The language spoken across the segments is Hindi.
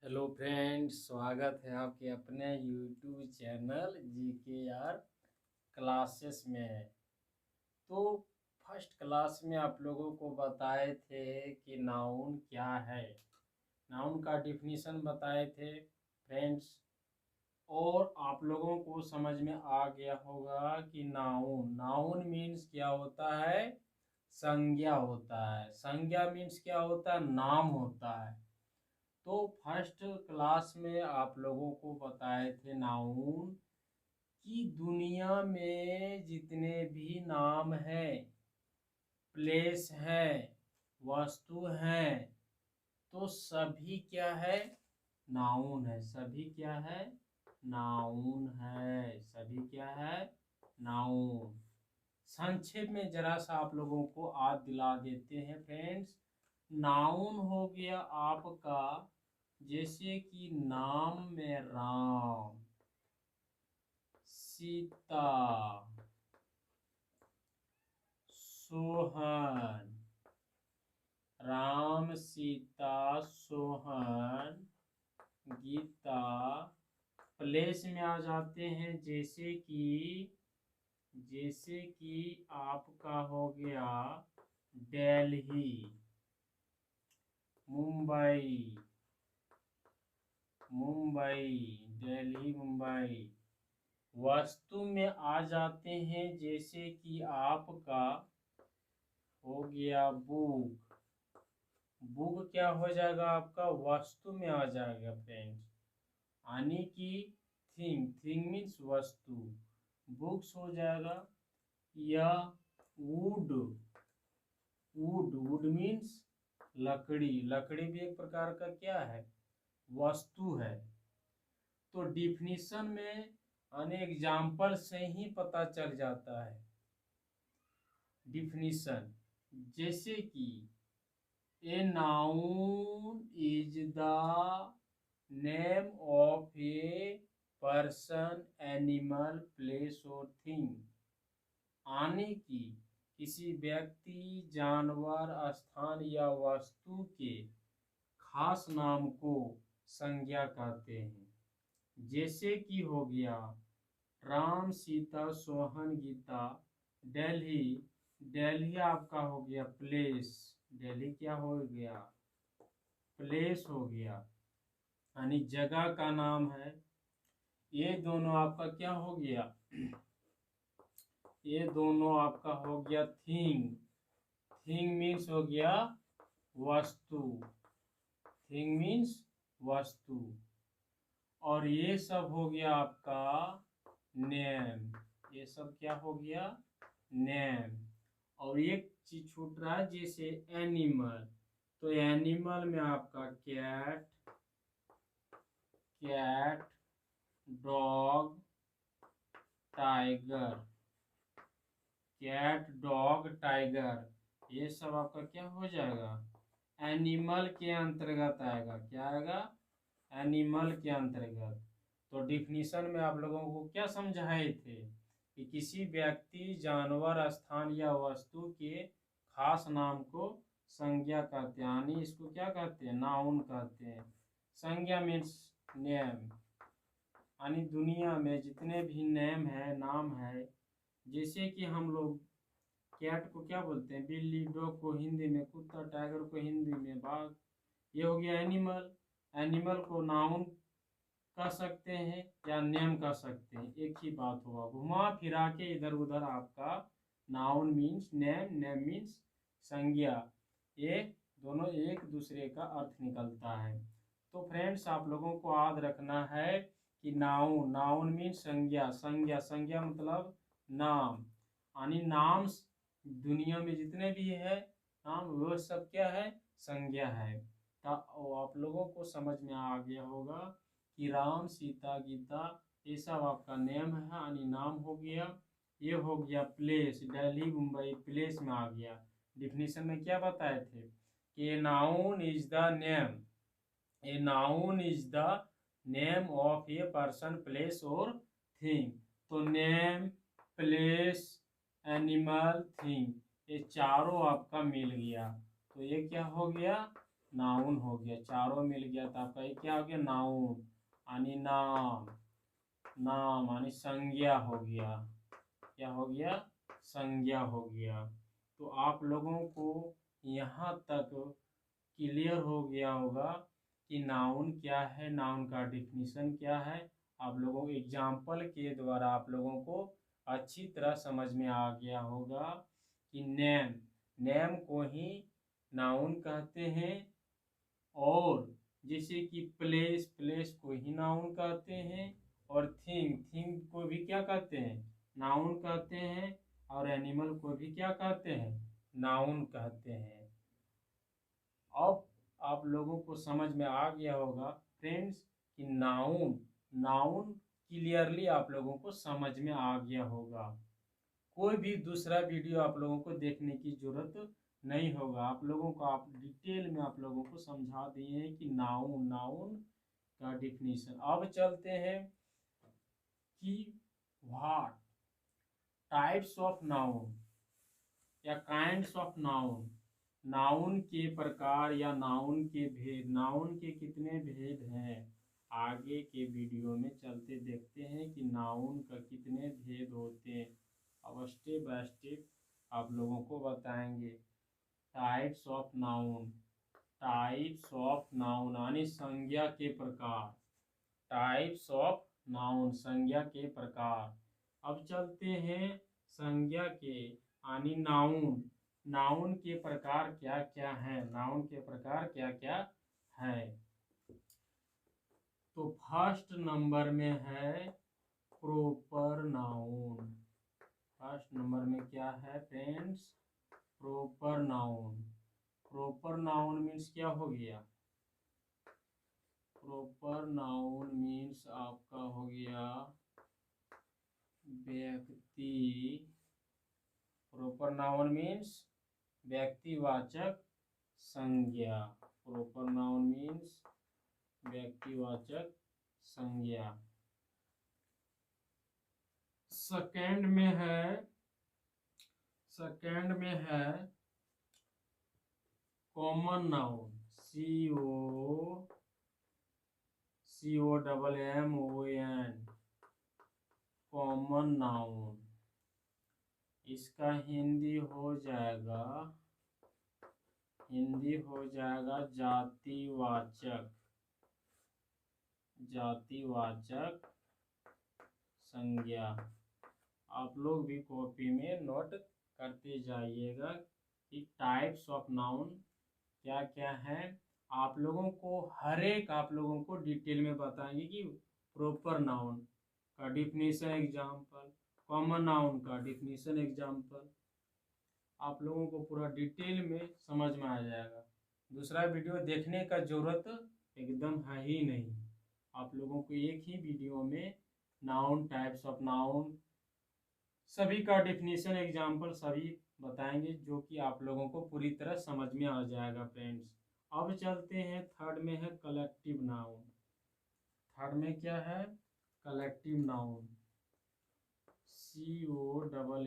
हेलो फ्रेंड्स, स्वागत है आपके अपने यूट्यूब चैनल GKR क्लासेस में। तो फर्स्ट क्लास में आप लोगों को बताए थे कि नाउन क्या है, नाउन का डिफिनीशन बताए थे फ्रेंड्स। और आप लोगों को समझ में आ गया होगा कि नाउन नाउन मीन्स क्या होता है। संज्ञा होता है। संज्ञा मीन्स क्या होता है, नाम होता है। तो फर्स्ट क्लास में आप लोगों को बताए थे नाउन कि दुनिया में जितने भी नाम हैं, प्लेस है, वस्तु हैं, तो सभी क्या है, नाउन है। सभी क्या है, नाउन है। सभी क्या है, नाउन। संक्षेप में जरा सा आप लोगों को याद दिला देते हैं फ्रेंड्स। नाउन हो गया आपका, जैसे कि नाम में राम, सीता, सोहन। राम, सीता, सोहन, गीता। प्लेस में आ जाते हैं, जैसे कि आपका हो गया दिल्ली, मुंबई, दिल्ली, मुंबई। वस्तु में आ जाते हैं, जैसे कि आपका हो गया बुक। बुक क्या हो जाएगा आपका, वस्तु में आ जाएगा फ्रेंड्स। यानी कि थिंग मीन्स वस्तु, बुक्स हो जाएगा। या वुड, वुड मीन्स लकड़ी। लकड़ी भी एक प्रकार का क्या है, वस्तु है। तो डिफिनीशन में एग्जाम्पल से ही पता चल जाता है। डिफिनीशन जैसे कि a noun is the name of a person, animal, place और थिंग। यानी कि किसी व्यक्ति, जानवर, स्थान या वस्तु के खास नाम को संज्ञा कहते हैं। जैसे कि हो गया राम, सीता, सोहन, गीता। दिल्ली, दिल्ली आपका हो गया प्लेस। दिल्ली क्या हो गया, प्लेस हो गया, यानी जगह का नाम है। ये दोनों आपका क्या हो गया, ये दोनों आपका हो गया थिंग। थिंग मीन्स हो गया वस्तु। थिंग मीन्स वस्तु। और ये सब हो गया आपका नेम। ये सब क्या हो गया, नेम। और एक चीज छूट रहा है, जैसे एनिमल। तो एनिमल में आपका cat, dog, tiger. Cat, dog, tiger, ये सब आपका क्या हो जाएगा, एनिमल के अंतर्गत आएगा। क्या आएगा, एनिमल के अंतर्गत। तो डिफिनीशन में आप लोगों को क्या समझाए थे कि किसी व्यक्ति, जानवर, स्थान या वस्तु के खास नाम को संज्ञा कहते हैं। यानी इसको क्या कहते हैं, नाउन कहते हैं। संज्ञा मीन्स नेम। यानी दुनिया में जितने भी नेम है, नाम है, जैसे कि हम लोग कैट को क्या बोलते हैं, बिल्ली। डॉग को हिंदी में कुत्ता। टाइगर को हिंदी में बाघ। ये हो गया एनिमल। एनिमल को नाउन कह सकते हैं या नेम कह सकते हैं, एक ही बात हुआ। घुमा फिरा के इधर उधर आपका noun means name, name means संज्ञा। ये दोनों एक दूसरे का अर्थ निकलता है। तो फ्रेंड्स, आप लोगों को याद रखना है कि नाउन, नाउन मीन्स संज्ञा। संज्ञा मतलब नाम। यानी नाम दुनिया में जितने भी है नाम, वो सब क्या है, संज्ञा है। तो आप लोगों को समझ में आ गया होगा कि राम, सीता, गीता, ये सब आपका नेम है, यानी नाम हो गया। ये हो गया प्लेस, दिल्ली, मुंबई, प्लेस में आ गया। डिफिनीशन में क्या बताए थे कि noun is the name, a noun is the name of a person, place और थिंग। तो नेम, प्लेस, एनिमल, थिंग, ये चारों आपका मिल गया। तो ये क्या हो गया, नाउन हो गया, चारों मिल गया तो आपका ये क्या हो गया, नाउन यानी नाम, नाम यानी संज्ञा हो गया। क्या हो गया, संज्ञा हो गया। तो आप लोगों को यहाँ तक क्लियर हो गया होगा कि नाउन क्या है, नाउन का डिफिनीशन क्या है। आप लोगों को एग्जाम्पल के द्वारा आप लोगों को अच्छी तरह समझ में आ गया होगा कि नेम, नेम को ही नाउन कहते हैं, और जैसे कि प्लेस, प्लेस को ही नाउन कहते हैं, और थिंग, थिंग को भी क्या कहते हैं, नाउन कहते हैं, और एनिमल को भी क्या कहते हैं, नाउन कहते हैं। अब आप लोगों को समझ में आ गया होगा फ्रेंड्स कि नाउन, नाउन क्लियरली आप लोगों को समझ में आ गया होगा। कोई भी दूसरा वीडियो आप लोगों को देखने की जरूरत नहीं होगा। आप लोगों को आप डिटेल में आप लोगों को समझा दिए हैं कि नाउन, नाउन का डिफिनीशन। अब चलते हैं कि व्हाट टाइप्स ऑफ नाउन या काइंड्स ऑफ नाउन, नाउन के प्रकार या नाउन के भेद, नाउन के कितने भेद हैं। आगे के वीडियो में चलते देखते हैं कि नाउन का कितने भेद होते हैं। अब स्टेप बाय स्टेप आप लोगों को बताएंगे। Types of noun, types of noun यानी संज्ञा के प्रकार, टाइप्स ऑफ नाउन संज्ञा के प्रकार। अब चलते हैं संज्ञा के यानी नाउन, नाउन के प्रकार क्या क्या हैं, नाउन के प्रकार क्या क्या है। तो फर्स्ट नंबर में है प्रॉपर नाउन। फर्स्ट नंबर में क्या है friends, proper noun. Proper noun means क्या हो गया, प्रॉपर नाउन मीन्स आपका हो गया व्यक्ति, प्रॉपर नाउन मीन्स व्यक्तिवाचक संज्ञा, प्रॉपर नाउन मीन्स व्यक्तिवाचक संज्ञा। सेकंड में है, सेकंड में है common noun, COMMON, common noun. इसका हिंदी हो जाएगा, हिंदी हो जाएगा जातिवाचक, जातिवाचक संज्ञा। आप लोग भी कॉपी में नोट करते जाइएगा कि टाइप्स ऑफ नाउन क्या क्या हैं। आप लोगों को हर एक आप लोगों को डिटेल में बताएंगे कि प्रॉपर नाउन का डिफिनीशन एग्जाम्पल, कॉमन नाउन का डिफिनीशन एग्जाम्पल, आप लोगों को पूरा डिटेल में समझ में आ जाएगा। दूसरा वीडियो देखने का जरूरत एकदम है ही नहीं। आप लोगों को एक ही वीडियो में नाउन, टाइप्स ऑफ नाउन, सभी का डिफिनीशन एग्जाम्पल सभी बताएंगे, जो कि आप लोगों को पूरी तरह समझ में आ जाएगा फ्रेंड्स। अब चलते हैं थर्ड में है कलेक्टिव नाउन। थर्ड में क्या है, collective noun, COLLECTIV,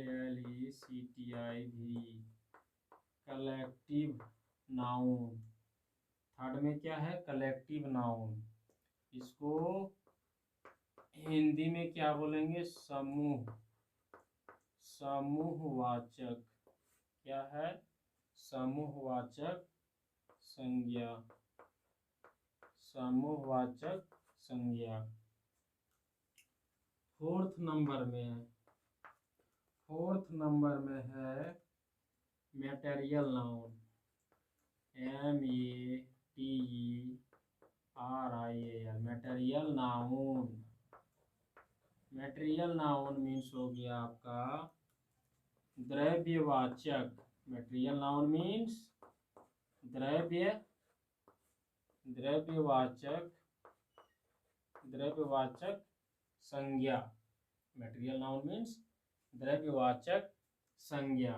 collective noun. Third में क्या है, कलेक्टिव नाउन। इसको हिंदी में क्या बोलेंगे, समूह, समूहवाचक। क्या है, समूहवाचक संज्ञा, समूहवाचक संज्ञा। फोर्थ नंबर में है, फोर्थ नंबर में है material noun, METERIAL, material noun. Material noun means हो गया आपका द्रव्यवाचक। मैटेरियल नाउन मीन्स द्रव्यवाचक, द्रव्यवाचक संज्ञा। मैटेरियल नाउन मीन्स द्रव्यवाचक संज्ञा।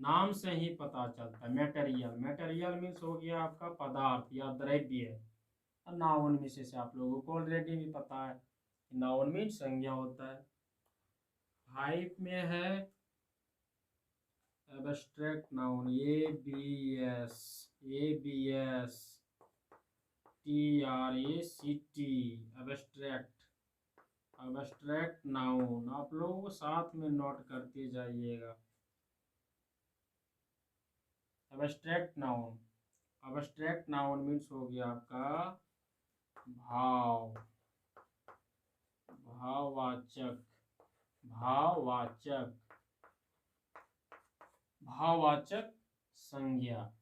नाम से ही पता चलता है मैटेरियल, मैटेरियल मीन्स हो गया आपका पदार्थ या द्रव्य। नाउन में से आप लोगों को ऑलरेडी भी पता है, नाउन मीन्स संज्ञा होता है। 5 में है abstract noun, ABS, ABS TRACT abstract noun. आप लोगों को साथ में नोट करते जाइएगा। अब्स्ट्रैक्ट नाउन मीन्स हो गया आपका भाववाचक संज्ञा।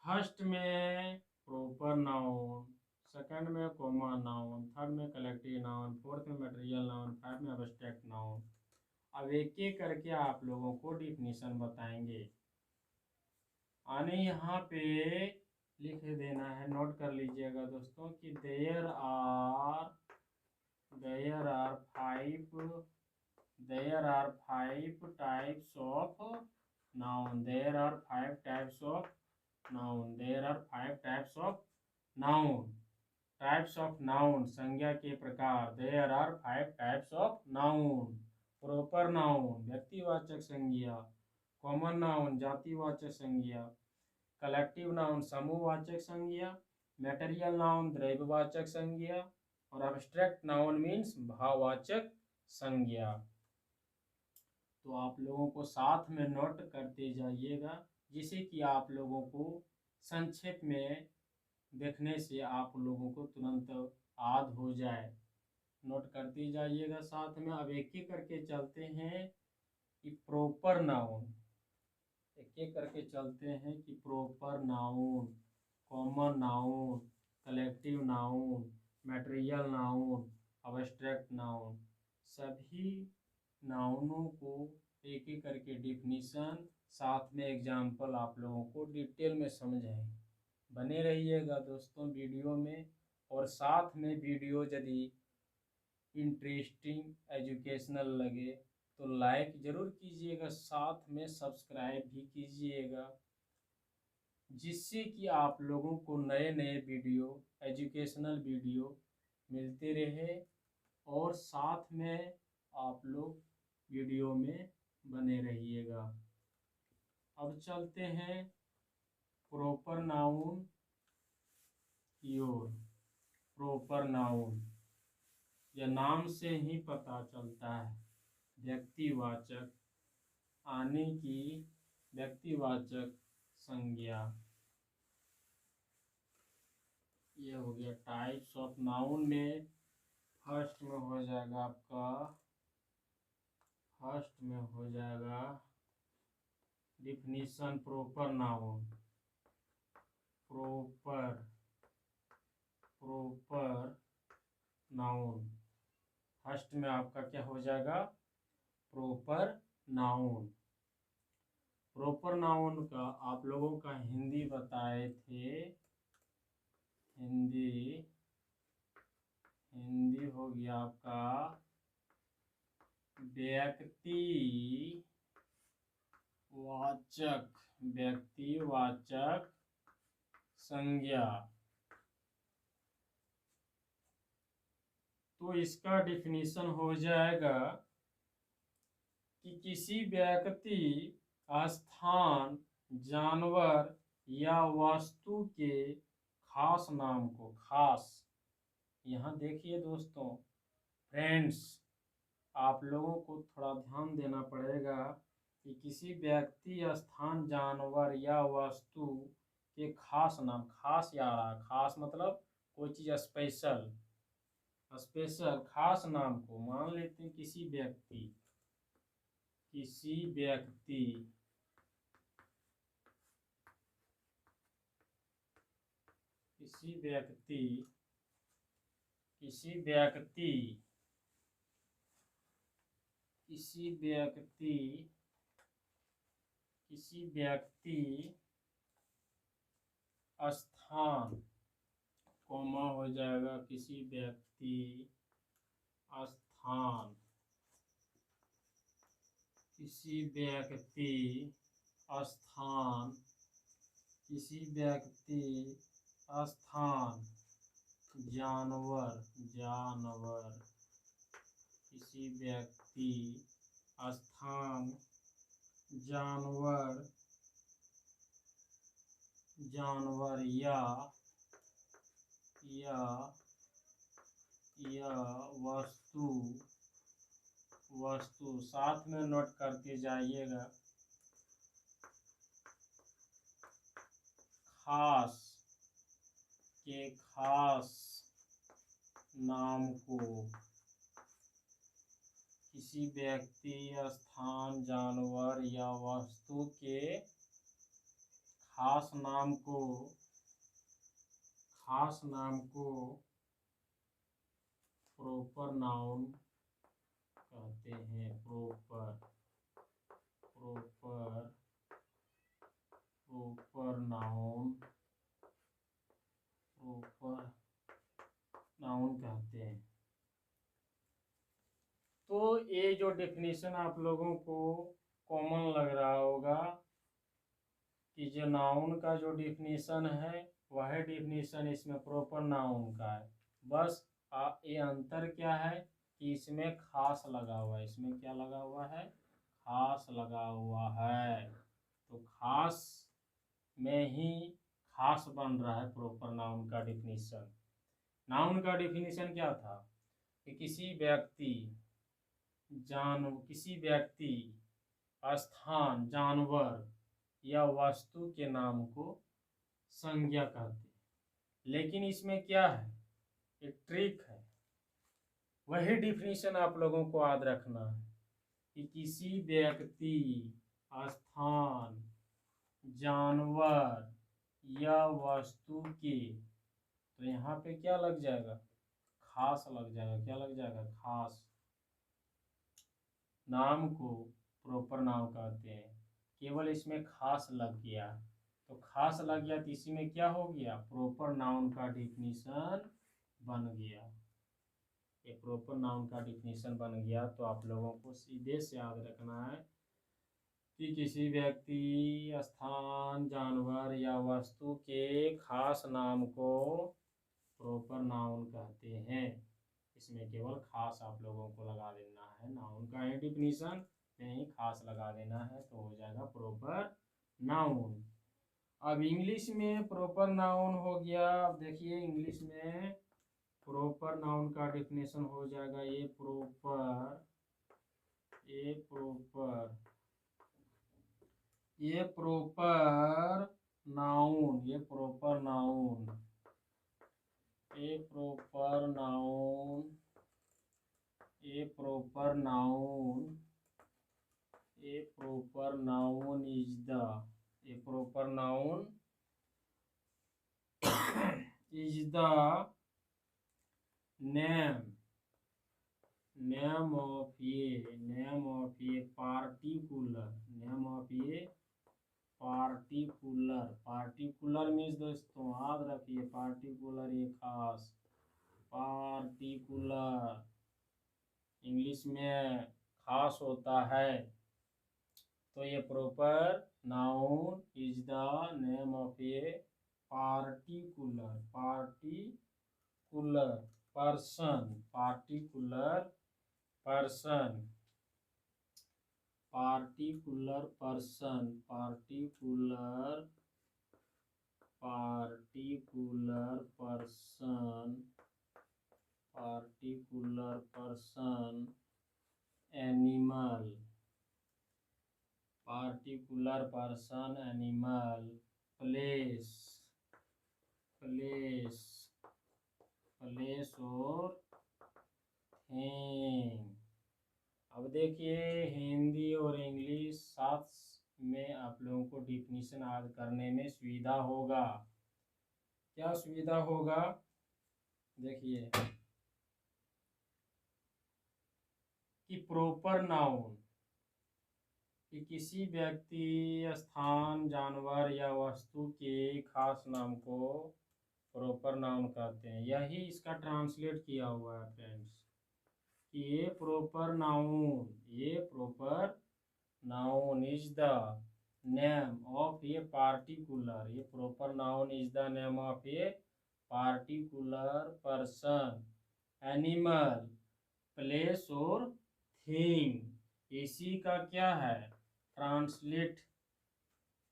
फर्स्ट में प्रॉपर नाउन, सेकंड में कॉमन नाउन, थर्ड में कलेक्टिव नाउन, फोर्थ में मटेरियल नाउन, फाइव में एब्स्ट्रैक्ट नाउन। अब एक एक करके आप लोगों को डिफिनीशन बताएंगे। आने यहाँ पे लिख देना है, नोट कर लीजिएगा दोस्तों कि there are five types of noun. Types of noun संज्ञा के प्रकार। There are 5 types of noun. Proper noun व्यक्तिवाचक संज्ञा, कॉमन नाउन जातिवाचक संज्ञा, कलेक्टिव नाउन समूहवाचक संज्ञा, मटेरियल नाउन द्रव्यवाचक संज्ञा और एब्स्ट्रैक्ट नाउन मीन्स भाववाचक संज्ञा। तो आप लोगों को साथ में नोट करते जाइएगा, जिससे कि आप लोगों को संक्षेप में देखने से आप लोगों को तुरंत याद हो जाए। नोट करते जाइएगा साथ में। अब एक एक करके चलते हैं कि प्रॉपर नाउन, एक एक करके चलते हैं कि proper noun, common noun, collective noun, material noun, abstract noun. सभी नाउनों को एक एक करके डिफिनीशन साथ में एग्जाम्पल आप लोगों को डिटेल में समझाएं। बने रहिएगा दोस्तों वीडियो में, और साथ में वीडियो यदि इंटरेस्टिंग एजुकेशनल लगे तो लाइक ज़रूर कीजिएगा, साथ में सब्सक्राइब भी कीजिएगा, जिससे कि आप लोगों को नए नए वीडियो, एजुकेशनल वीडियो मिलते रहे और साथ में आप लोग वीडियो में बने रहिएगा। अब चलते हैं प्रॉपर नाउन की ओर। प्रॉपर नाउन या नाम से ही पता चलता है, व्यक्तिवाचक, आने की व्यक्तिवाचक संज्ञा। ये हो गया टाइप्स ऑफ नाउन में। फर्स्ट में हो जाएगा डिफिनीशन प्रॉपर नाउन। फर्स्ट में आपका क्या हो जाएगा? Proper noun. प्रॉपर नाउन का आप लोगों का हिंदी बताए थे। हिंदी हो गया आपका व्यक्तिवाचक संज्ञा। तो इसका डिफिनीशन हो जाएगा कि किसी व्यक्ति, स्थान, जानवर या वस्तु के खास नाम को, खास, यहाँ देखिए दोस्तों फ्रेंड्स, आप लोगों को थोड़ा ध्यान देना पड़ेगा कि किसी व्यक्ति, स्थान, जानवर या वस्तु के खास नाम, खास या खास मतलब कोई चीज़ स्पेशल खास नाम को मान लेते हैं किसी व्यक्ति स्थान, कोमा हो जाएगा किसी व्यक्ति स्थान, किसी व्यक्ति स्थान, जानवर, किसी व्यक्ति स्थान, जानवर जानवर या वस्तु साथ में नोट करते जाइएगा। खास नाम को किसी व्यक्ति, स्थान, जानवर या वस्तु के खास नाम को प्रॉपर नाउन कहते हैं। प्रॉपर नाउन कहते हैं। तो ये जो डेफिनेशन आप लोगों को कॉमन लग रहा होगा कि जो नाउन का जो डेफिनेशन है वह डेफिनेशन इसमें प्रॉपर नाउन का है। बस ये अंतर क्या है कि इसमें खास लगा हुआ है। इसमें क्या लगा हुआ है? खास लगा हुआ है। तो खास में ही खास बन रहा है प्रॉपर नाउन का डेफिनेशन। नाउन का डेफिनेशन क्या था कि किसी व्यक्ति, स्थान, जानवर या वस्तु के नाम को संज्ञा कहते हैं। लेकिन इसमें क्या है? एक ट्रिक है। वही डेफिनेशन आप लोगों को याद रखना है कि किसी व्यक्ति, स्थान, जानवर या वस्तु के, तो यहाँ पे क्या लग जाएगा? खास लग जाएगा। क्या लग जाएगा? खास नाम को प्रॉपर नाउन कहते हैं। केवल इसमें खास लग गया, तो खास लग गया तो इसी में क्या हो गया? प्रॉपर नाउन का डेफिनेशन बन गया। ये प्रॉपर नाउन का डेफिनेशन बन गया। तो आप लोगों को सीधे से याद रखना है कि किसी व्यक्ति, स्थान, जानवर या वस्तु के खास नाम को प्रॉपर नाउन कहते हैं। इसमें केवल खास आप लोगों को लगा देना है। नाउन का ही डेफिनेशन में ही खास लगा देना है तो हो जाएगा प्रॉपर नाउन। अब इंग्लिश में प्रॉपर नाउन हो गया। अब देखिए इंग्लिश में प्रॉपर नाउन का डेफिनेशन हो जाएगा ये proper noun. is the name of a particular means दोस्तों याद रखिए, पार्टिकुलर ये खास, पार्टिकुलर इंग्लिश में खास होता है। तो ये proper noun is the name of a particular person, animal, place और थिंग। अब देखिए हिंदी और इंग्लिश साथ में आप लोगों को डिफिनीशन याद करने में सुविधा होगा। क्या सुविधा होगा? देखिए कि प्रॉपर नाउन कि किसी व्यक्ति, स्थान, जानवर या वस्तु के खास नाम को प्रॉपर नाउन कहते हैं। यही इसका ट्रांसलेट किया हुआ है फ्रेंड्स कि ये proper noun is the name of a particular, ये proper noun is the name of a particular person, animal, place और थिंग। इसी का क्या है? ट्रांसलेट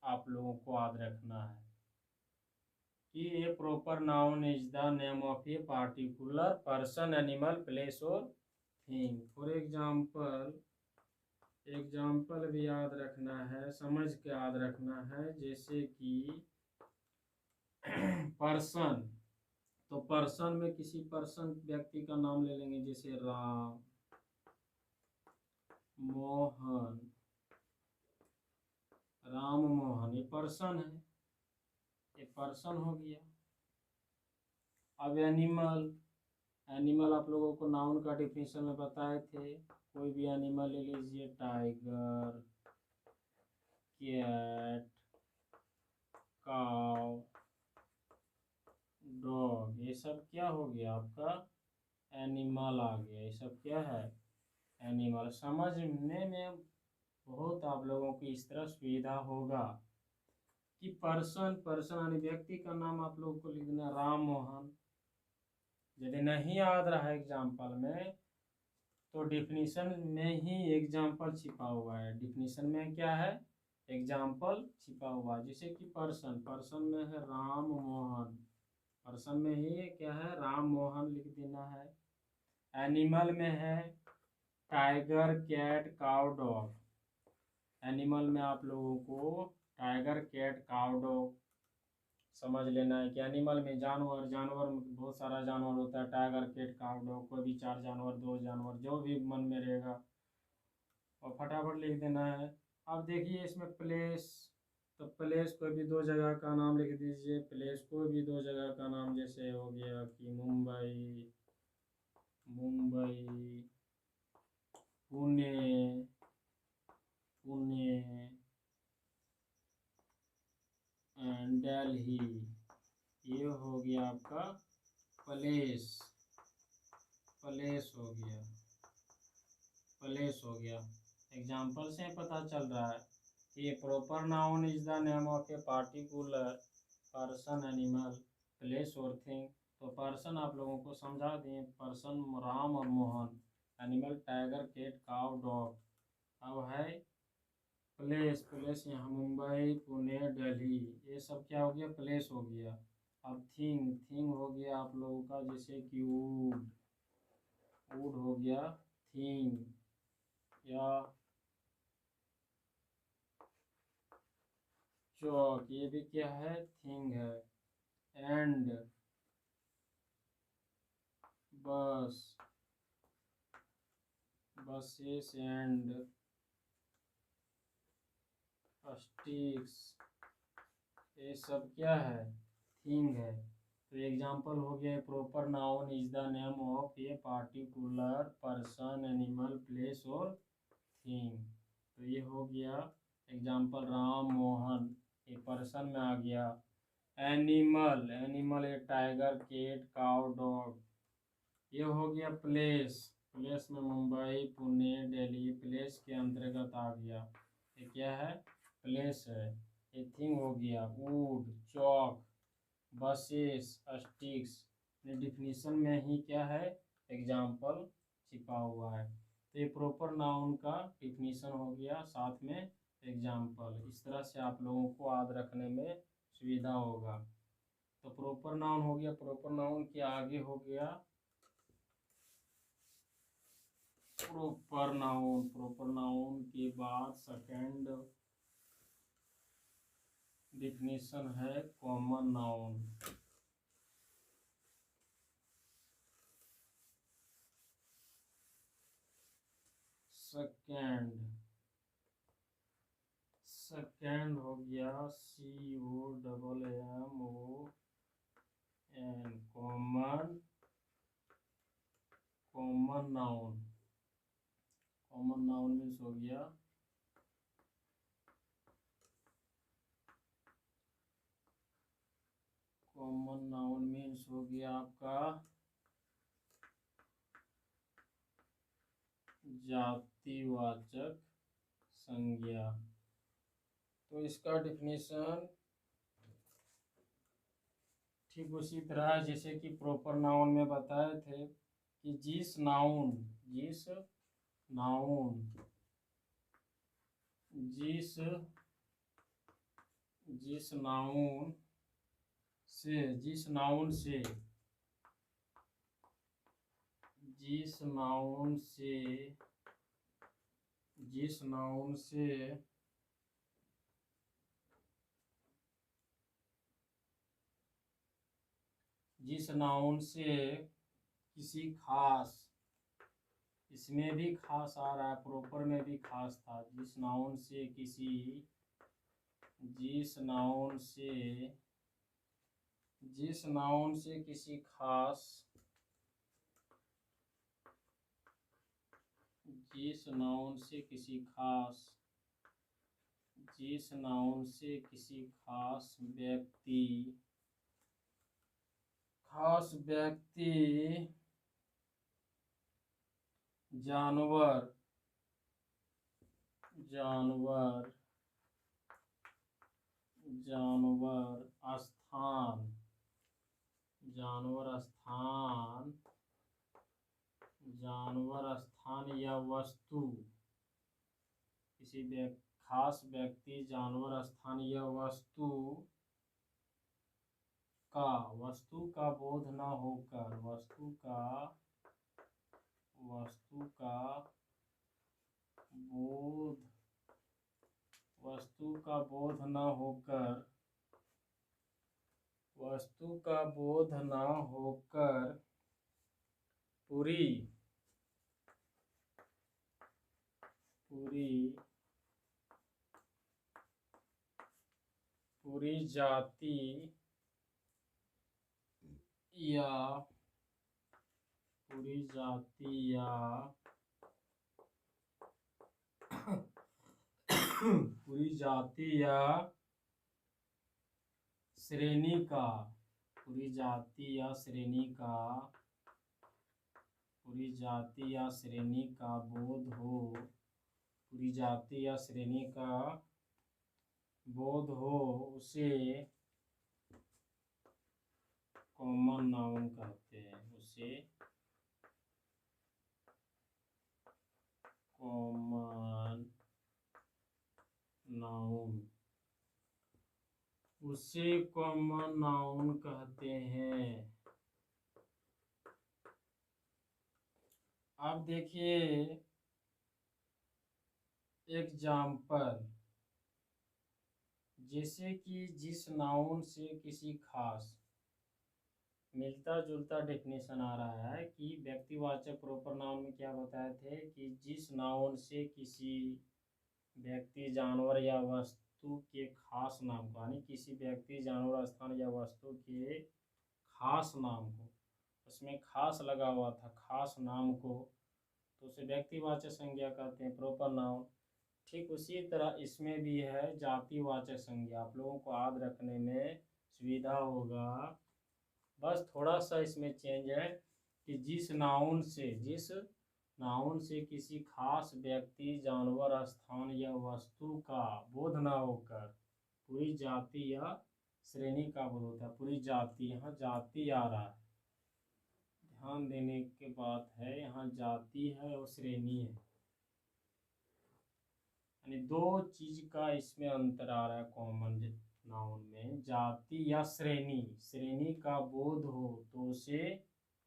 आप लोगों को याद रखना है। कि a proper noun is the name of a particular person, animal, place और थिंग। फॉर एग्जाम्पल भी याद रखना है, समझ के याद रखना है। जैसे कि पर्सन, तो पर्सन में किसी पर्सन व्यक्ति का नाम ले लेंगे, जैसे राम, मोहन, राम मोहन, ये पर्सन है, ये पर्सन हो गया। अब एनिमल, एनिमल आप लोगों को नाउन का डिफिनेशन में बताए थे। कोई भी एनिमल ले लीजिए, टाइगर, कैट, काउ, डॉग, ये सब क्या हो गया आपका, एनिमल आ गया। ये सब क्या है, एनिमल। समझने में बहुत आप लोगों को इस तरह सुविधा होगा कि पर्सन, पर्सन यानी व्यक्ति का नाम आप लोगों को लिखना राम मोहन। यदि नहीं याद रहा एग्जाम्पल में, तो डिफिनीशन में ही एग्जाम्पल छिपा हुआ है। डिफिनीशन में क्या है, एग्जाम्पल छिपा हुआ है। जैसे कि पर्सन, पर्सन में है राम मोहन, पर्सन में ही क्या है, राम मोहन लिख देना है। एनिमल में है tiger, cat, cow, dog. Animal में आप लोगों को टाइगर, कैट, काउ, डॉग समझ लेना है कि एनिमल में जानवर, जानवर में बहुत सारा जानवर होता है, टाइगर, कैट, काउ, डॉग, कोई भी 4 जानवर, 2 जानवर, जो भी मन में रहेगा और फटाफट लिख देना है। अब देखिए इसमें प्लेस, तो प्लेस कोई भी 2 जगह का नाम लिख दीजिए। प्लेस कोई भी 2 जगह का नाम, जैसे हो गया कि मुंबई, मुंबई, पुणे, पुणे, एंड दिल्ली। ये हो गया आपका प्लेस, प्लेस हो गया, प्लेस हो गया। एग्जाम्पल से पता चल रहा है कि proper noun is the name of a particular person, animal, place और थिंग। तो पर्सन आप लोगों को समझा दें, पर्सन राम और Mohan, animal tiger, cat, cow, dog. अब है प्लेस, प्लेस यहाँ मुंबई, पुणे, दिल्ली, ये सब क्या हो गया, प्लेस हो गया। अब थिंग, थिंग हो गया आप लोगों का, जैसे कि वुड, वुड हो गया थिंग, या चौक, ये भी क्या है, थिंग है। एंड, बस, बसेस, एंड स्टिक्स, ये सब क्या है, थिंग है। तो एग्जाम्पल हो गया, proper noun is the name of a particular person, animal, place और थिंग। तो ये हो गया एग्जाम्पल, राम मोहन, ये पर्सन में आ गया। एनिमल, एनिमल ये टाइगर, कैट, काउ, डॉग। ये हो गया प्लेस, प्लेस में मुंबई, पुणे, दिल्ली, प्लेस के अंतर्गत आ गया। ये क्या है, प्लेस है। ये थिंग हो गया, would, Chowk, buses, sticks. Definition में ही क्या है, एग्जाम्पल छिपा हुआ है। तो ये प्रॉपर नाउन का डिफिनीशन हो गया, साथ में एग्जाम्पल। इस तरह से आप लोगों को याद रखने में सुविधा होगा। तो प्रॉपर नाउन हो गया, प्रॉपर नाउन के आगे हो गया प्रॉपर नाउन, प्रॉपर नाउन के बाद सेकंड डिफिनीशन है कॉमन नाउन। सेकंड, सेकंड हो गया COMMON, common, common noun. Common noun means हो गया कॉमन नाउन मीन्स हो गया आपका जातिवाचक संज्ञा। तो इसका डिफिनीशन ठीक उसी तरह जैसे कि प्रॉपर नाउन में बताए थे कि जिस नाउन, जिस नाउन, जिस, जिस नाउन से, जिस नाउन से, जिस नाउन से, जिस नाउन से जिस नाउन से किसी खास, इसमें भी खास आ रहा है, प्रॉपर में भी खास था, जिस नाउन से किसी, जिस नाउन से, जिस नाउन से किसी खास, जिस नाउन से किसी खास, जिस नाउन से किसी खास व्यक्ति, खास व्यक्ति, जानवर, जानवर, जानवर, स्थान, जानवर स्थान, जानवर स्थान या वस्तु, किसी खास व्यक्ति, जानवर, स्थान या वस्तु का, वस्तु का बोध न होकर, वस्तु का, वस्तु का बोध, वस्तु का बोध न होकर, वस्तु का बोध न होकर पूरी, पूरी, पूरी जाति या, पूरी जाति या पूरी जाति या श्रेणी का, पूरी जाति या श्रेणी का, पूरी जाति या श्रेणी का बोध हो, पूरी जाति या श्रेणी का बोध हो, उसे कॉमन नाउन कहते हैं, उसे कॉमन नाउन, उसे कॉमन नाउन कहते हैं। अब देखिए एग्जाम्पल, जैसे कि जिस नाउन से किसी खास, मिलता जुलता डेफिनेशन आ रहा है कि व्यक्तिवाचक प्रॉपर नाउन में क्या बताए थे कि जिस नाउन से किसी व्यक्ति, जानवर या वस्तु के खास नाम को, यानी किसी व्यक्ति, जानवर, स्थान या वस्तु के खास नाम को, उसमें खास लगा हुआ था, खास नाम को, तो उसे व्यक्तिवाचक संज्ञा कहते हैं, प्रॉपर नाउन। ठीक उसी तरह इसमें भी है जातिवाचक संज्ञा, आप लोगों को याद रखने में सुविधा होगा, बस थोड़ा सा इसमें चेंज है कि जिस नाउन से, जिस नाउन से किसी खास व्यक्ति, जानवर, स्थान या वस्तु का बोध न होकर पूरी जाति या श्रेणी का बोध होता है, पूरी जाति, यहाँ जाति आ रहा है, ध्यान देने की बात है, यहाँ जाति है और श्रेणी है, यानी दो चीज का इसमें अंतर आ रहा है कॉमन नाउन में, जाति या श्रेणी, श्रेणी का बोध हो तो उसे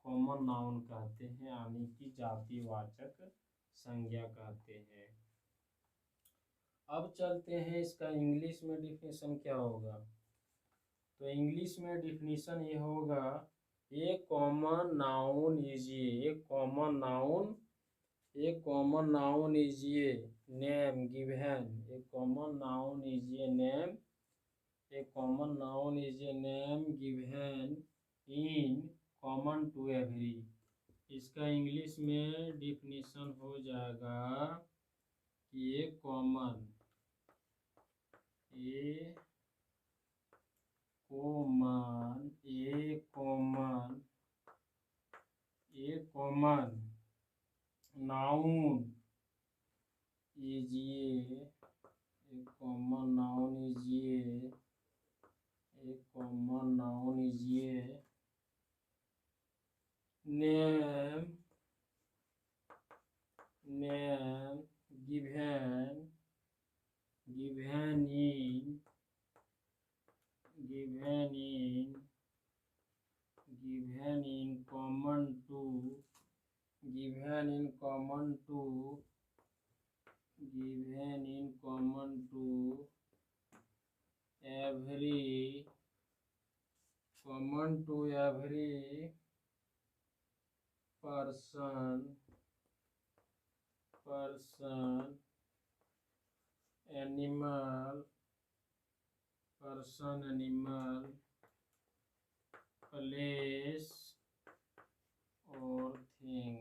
कॉमन नाउन कहते हैं, यानी कि जातिवाचक संज्ञा कहते हैं। अब चलते हैं इसका इंग्लिश में डिफिनेशन क्या होगा, तो इंग्लिश में डिफिनेशन ये होगा, a common noun is a common noun, a common noun is a name given, a common noun is a name, a common noun is a name given in common to every. इसका इंग्लिश में डिफिनेशन हो जाएगा कि a common, a common, a common, a common noun is a common noun is a common noun is a name, name given, given in given in common to given in common to given in common to every common to every person animal place or thing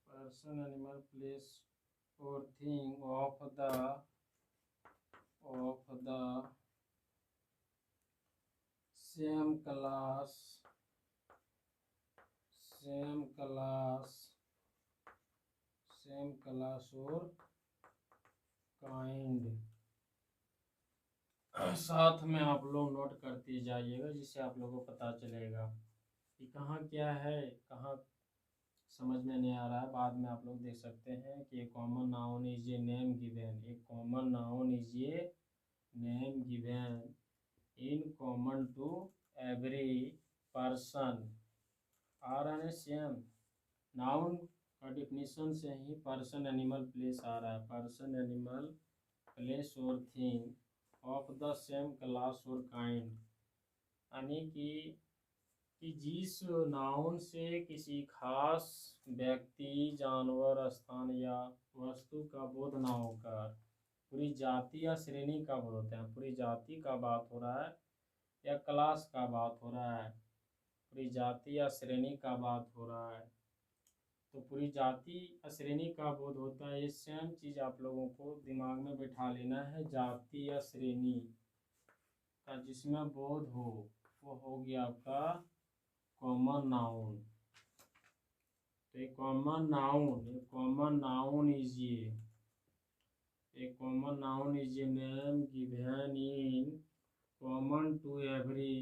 person animal place or thing of the same class or kind। साथ में आप लोग नोट करते जाइएगा जिससे आप लोगों को पता चलेगा कि कहाँ क्या है, कहाँ समझ में नहीं आ रहा है। बाद में आप लोग देख सकते हैं कि common noun is a name given, एक common noun is a name given in common to every person. आ रहा है सेम नाउन का डिफिनीशन से ही पर्सन एनिमल प्लेस आ रहा है। पर्सन एनिमल प्लेस और thing of the same class और काइंड, यानी कि जिस नाउन से किसी खास व्यक्ति, जानवर, स्थान या वस्तु का बोध ना होकर पूरी जाति या श्रेणी का बोध होता है। पूरी जाति का बात हो रहा है या क्लास का बात हो रहा है, पूरी जाति या श्रेणी का बात हो रहा है, तो पूरी जाति या श्रेणी का बोध होता है। ये सेम चीज़ आप लोगों को दिमाग में बिठा लेना है। जाति या श्रेणी का जिसमें बोध हो वो हो गया आपका कॉमन नाउन। तो एक common noun is a name given in common to every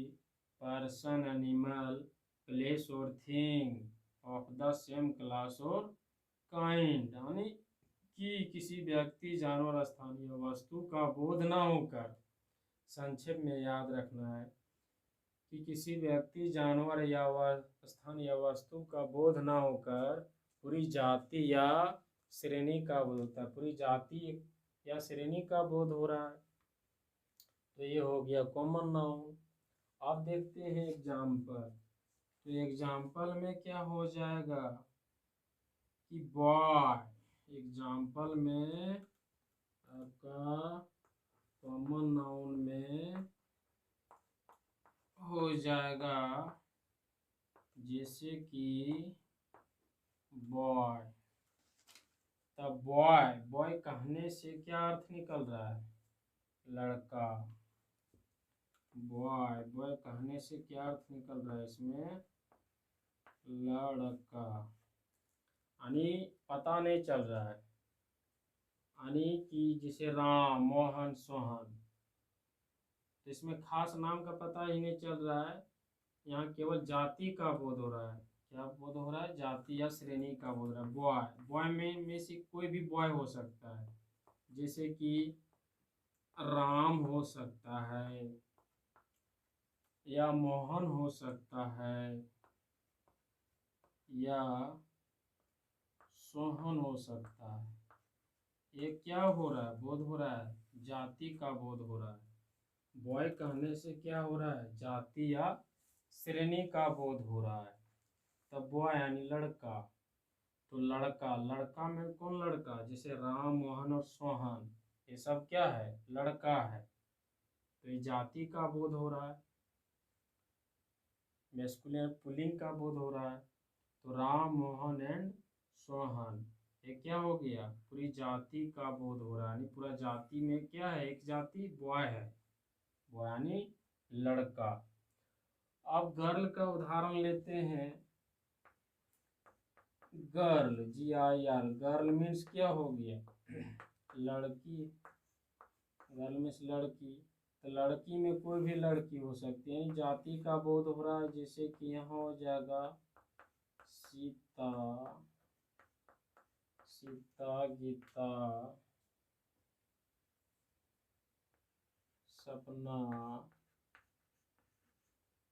person animal place और thing of the same class और काइंड, यानी कि किसी व्यक्ति, जानवर, स्थान या वस्तु का बोध ना होकर, संक्षेप में याद रखना है कि किसी व्यक्ति, जानवर या स्थान या वस्तु का बोध ना होकर पूरी जाति या श्रेणी का बोध होता है। पूरी जाति या श्रेणी का बोध हो रहा है, तो ये हो गया कॉमन नाउन। अब देखते हैं एग्जाम्पल। तो एग्जाम्पल में क्या हो जाएगा कि बॉय, एग्जाम्पल में आपका कॉमन नाउन में हो जाएगा जैसे कि बॉय। तब बॉय कहने से क्या अर्थ निकल रहा है? लड़का। बॉय कहने से क्या अर्थ निकल रहा है इसमें? लड़का, यानी पता नहीं चल रहा है, यानी कि जैसे राम, मोहन, सोहन, तो इसमें खास नाम का पता ही नहीं चल रहा है। यहाँ केवल जाति का बोध हो रहा है। क्या बोध हो रहा है? जाति या श्रेणी का बोध हो रहा है। बॉय में से कोई भी बॉय हो सकता है, जैसे कि राम हो सकता है या मोहन हो सकता है या सोहन हो सकता है। ये क्या हो रहा है? बोध हो रहा है, जाति का बोध हो रहा है। बॉय कहने से क्या हो रहा है? जाति या श्रेणी का बोध हो रहा है। तब बॉय यानी लड़का। तो लड़का में कौन लड़का? जैसे राम, मोहन और सोहन, ये सब क्या है? लड़का है। तो ये जाति का बोध हो रहा है, मैस्कुलिन पुल्लिंग का बोध हो रहा है। तो राम, मोहन एंड सोहन, ये क्या हो गया? पूरी जाति का बोध हो रहा है, यानी पूरा जाति में क्या है? एक जाति बॉय है, बॉय यानी लड़का। अब गर्ल का उदाहरण लेते हैं। गर्ल, GIR, गर्ल मीन्स क्या हो गया? लड़की। गर्ल मीन्स लड़की। तो लड़की में कोई भी लड़की हो सकती है, जाति का बोध हो रहा है। जैसे कि यहाँ हो जाएगा सीता, गीता, सपना,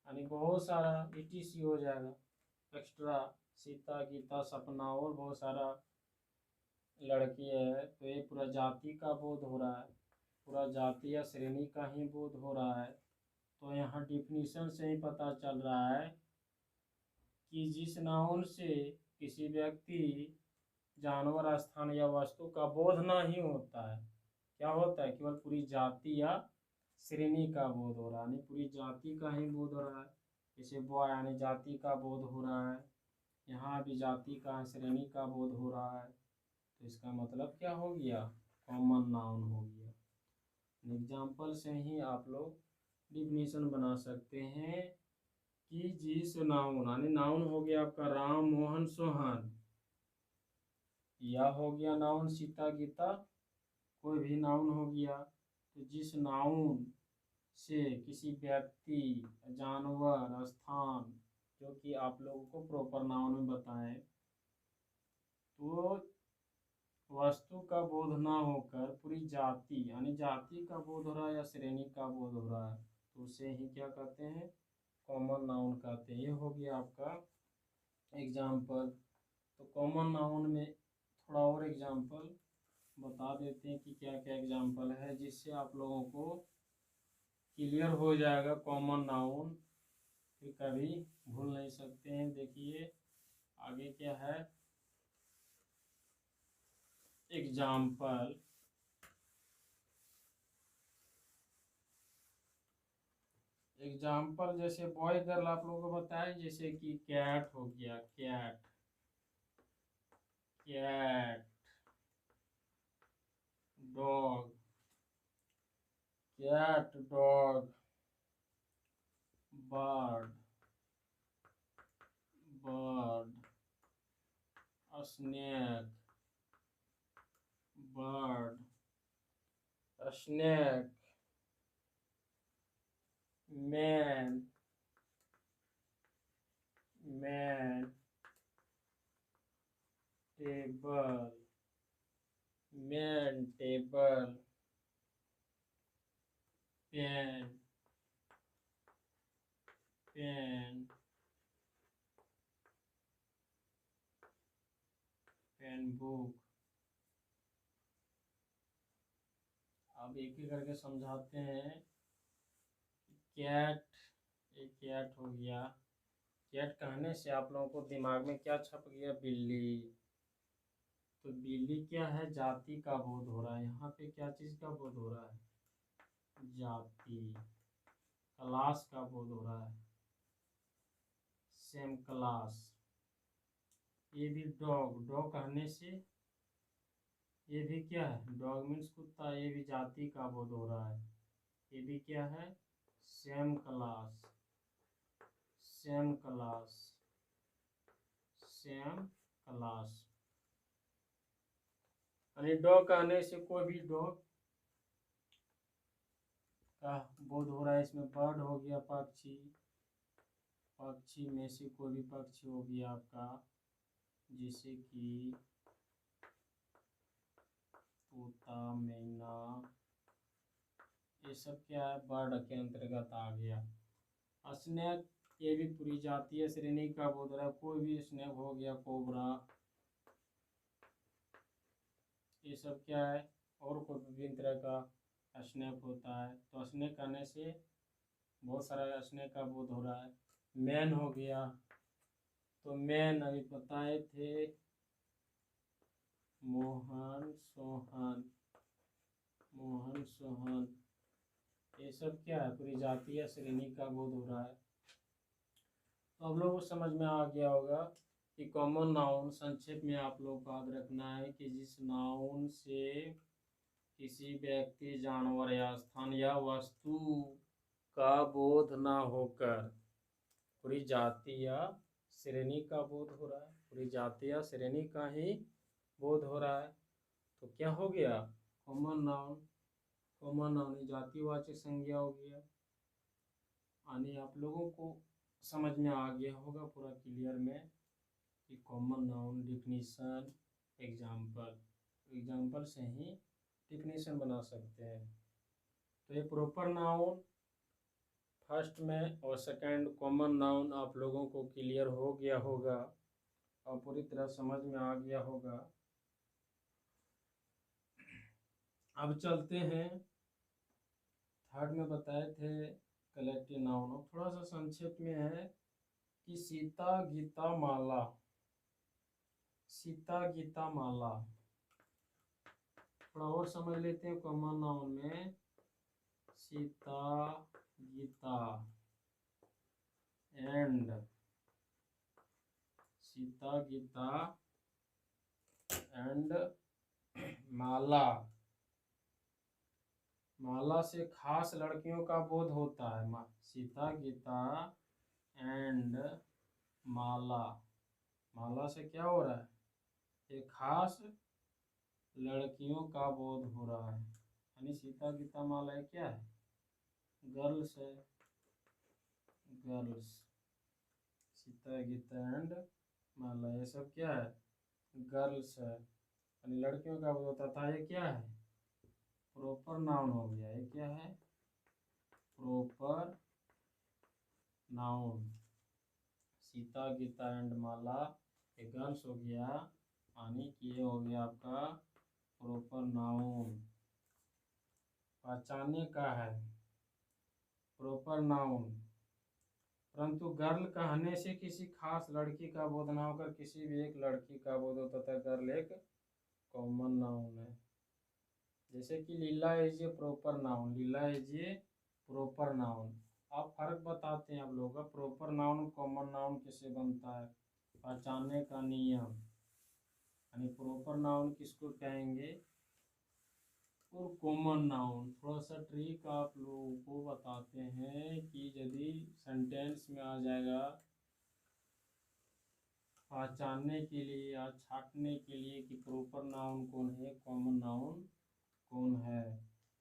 यानी बहुत सारा ETC हो जाएगा एक्स्ट्रा। सीता गीता सपना और बहुत सारा लड़की है, तो ये पूरा जाति का बोध हो रहा है, पूरा जाति या श्रेणी का ही बोध हो रहा है। तो यहाँ डिफिनीशन से ही पता चल रहा है कि जिस नाउन से किसी व्यक्ति, जानवर, स्थान या वस्तु का बोध नहीं होता है, क्या होता है, केवल पूरी जाति या श्रेणी का बोध हो रहा है, यानी पूरी जाति का ही बोध हो रहा है। जैसे बॉय यानी जाति का बोध हो रहा है, यहाँ भी जाति का श्रेणी का बोध हो रहा है, तो इसका मतलब क्या हो गया, कॉमन नाउन हो गया। एग्जाम्पल से ही आप लोग डिफिनीशन बना सकते हैं कि जिस नाउन, यानी नाउन हो गया आपका राम मोहन सोहन, या हो गया नाउन सीता गीता, कोई भी नाउन हो गया। तो जिस नाउन से किसी व्यक्ति, जानवर, स्थान, जो कि आप लोगों को प्रॉपर नाउन में बताएं, तो वस्तु का बोध ना होकर पूरी जाति, यानी जाति का बोध हो रहा है या श्रेणी का बोध हो रहा है, तो उसे ही क्या कहते हैं, कॉमन नाउन कहते हैं। ये हो गया आपका एग्जाम्पल। तो कॉमन नाउन में थोड़ा और एग्जाम्पल बता देते हैं कि क्या क्या एग्जाम्पल है, जिससे आप लोगों को क्लियर हो जाएगा कॉमन नाउन, फिर कभी भूल नहीं सकते हैं। देखिए आगे क्या है, एग्जाम्पल। एग्जाम्पल जैसे बॉय गर्ल आप लोगों को बताएं, जैसे कि कैट हो गया, cat, cat, dog, cat, dog, bird, bird, snake, bird, snake, man, man, table, man, table, pen, pen, pen, book. अब एक एक करके समझाते हैं। कैट, एक कैट हो गया। कैट कहने से आप लोगों को दिमाग में क्या छप गया, बिल्ली। तो बिल्ली क्या है, जाति का बोध हो रहा है। यहाँ पे क्या चीज का बोध हो रहा है, जाति, क्लास का बोध हो रहा है, सेम क्लास। ये भी डॉग, डॉग कहने से ये भी क्या है, डॉग मीन्स कुत्ता, ये भी जाति का बोध हो रहा है। ये भी क्या है, same class, same class, same class. यानी डॉग कहने से कोई भी डॉग का बोध हो रहा है। इसमें बर्ड हो गया, पक्षी, पक्षी में से कोई भी पक्षी हो गया आपका, जैसे कि तोता, मैना, ये सब क्या है, बर्ड के अंतर्गत आ गया। स्नेक, ये भी पूरी जातीय श्रेणी का बोध हो रहा है। कोई भी स्नेक हो गया, कोबरा, ये सब क्या है, और कोई विभिन्न तरह का स्नेक होता है। तो स्नेक कहने से बहुत सारा स्नेक का बोध हो रहा है। मैन हो गया, तो मैन अभी बताए थे, मोहन, सोहन, मोहन, सोहन, ये सब क्या है, पूरी जातीय श्रेणी का बोध हो रहा है। तो आप लोगों को समझ में आ गया होगा कि कॉमन नाउन, संक्षेप में आप लोगों को याद रखना है कि जिस नाउन से किसी व्यक्ति, जानवर या स्थान या वस्तु का बोध ना होकर पूरी जाति या श्रेणी का बोध हो रहा है, पूरी जाति या श्रेणी का ही बोध हो रहा है, तो क्या हो गया, कॉमन नाउन। कॉमन नाउन जातिवाचक संज्ञा हो गया। यानी आप लोगों को समझ में आ गया होगा पूरा क्लियर में कि common noun definition, example, example से ही डिफिनीशन बना सकते हैं। तो ये प्रॉपर नाउन फर्स्ट में और सेकंड कॉमन नाउन आप लोगों को क्लियर हो गया होगा और पूरी तरह समझ में आ गया होगा। अब चलते हैं, थर्ड में बताए थे कलेक्टिव नाउन। अब थोड़ा सा संक्षेप में है कि सीता गीता माला, सीता गीता माला। थोड़ा और समझ लेते हैं कॉमन नाउन में, सीता गीता एंड, सीता गीता एंड माला। माला से खास लड़कियों का बोध होता है। सीता गीता एंड माला, माला से क्या हो रहा है, एक खास लड़कियों का बोध हो रहा है। यानी सीता गीता माला क्या है, गर्ल्स है, गर्ल्स। सीता गीता एंड माला ये सब क्या है, गर्ल्स है, यानी लड़कियों का बोध होता था। ये क्या है, प्रॉपर नाउन हो गया। ये क्या है, proper noun. Sita Geeta and Mala ये गर्ल्स हो गया, यानी कि ये हो गया आपका प्रॉपर नाउन। पहचानने का है प्रॉपर नाउन, परंतु गर्ल कहने से किसी खास लड़की का बोध ना होकर किसी भी एक लड़की का बोध होता था। गर्ल एक कॉमन नाउन है। जैसे कि Leela is a proper noun, Leela is a proper noun. आप फर्क बताते हैं आप लोगों का, प्रॉपर नाउन कॉमन नाउन किससे बनता है, पहचानने का नियम। यानी प्रॉपर नाउन किसको कहेंगे, और कॉमन नाउन। थोड़ा सा ट्रिक आप लोगों को बताते हैं कि यदि सेंटेंस में आ जाएगा पहचानने के लिए या छांटने के लिए कि प्रॉपर नाउन कौन है, कॉमन नाउन कौन है,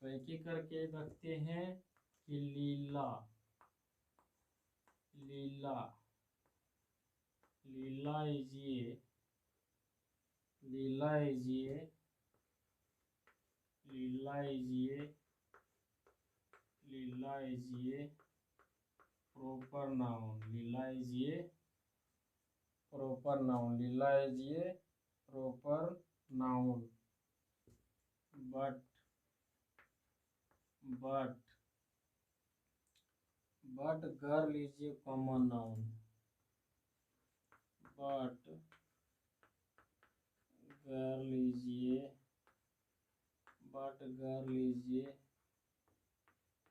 तो एक एक करके रखते हैं कि लीला, लीला, लीला इज ये, लीला इज ये, लीला इज ये, लीला इज ये प्रॉपर नाउन, लीला इज ये प्रॉपर नाउन, लीला इज ये proper noun. But girl is a common noun, but girl is ये, but girl is a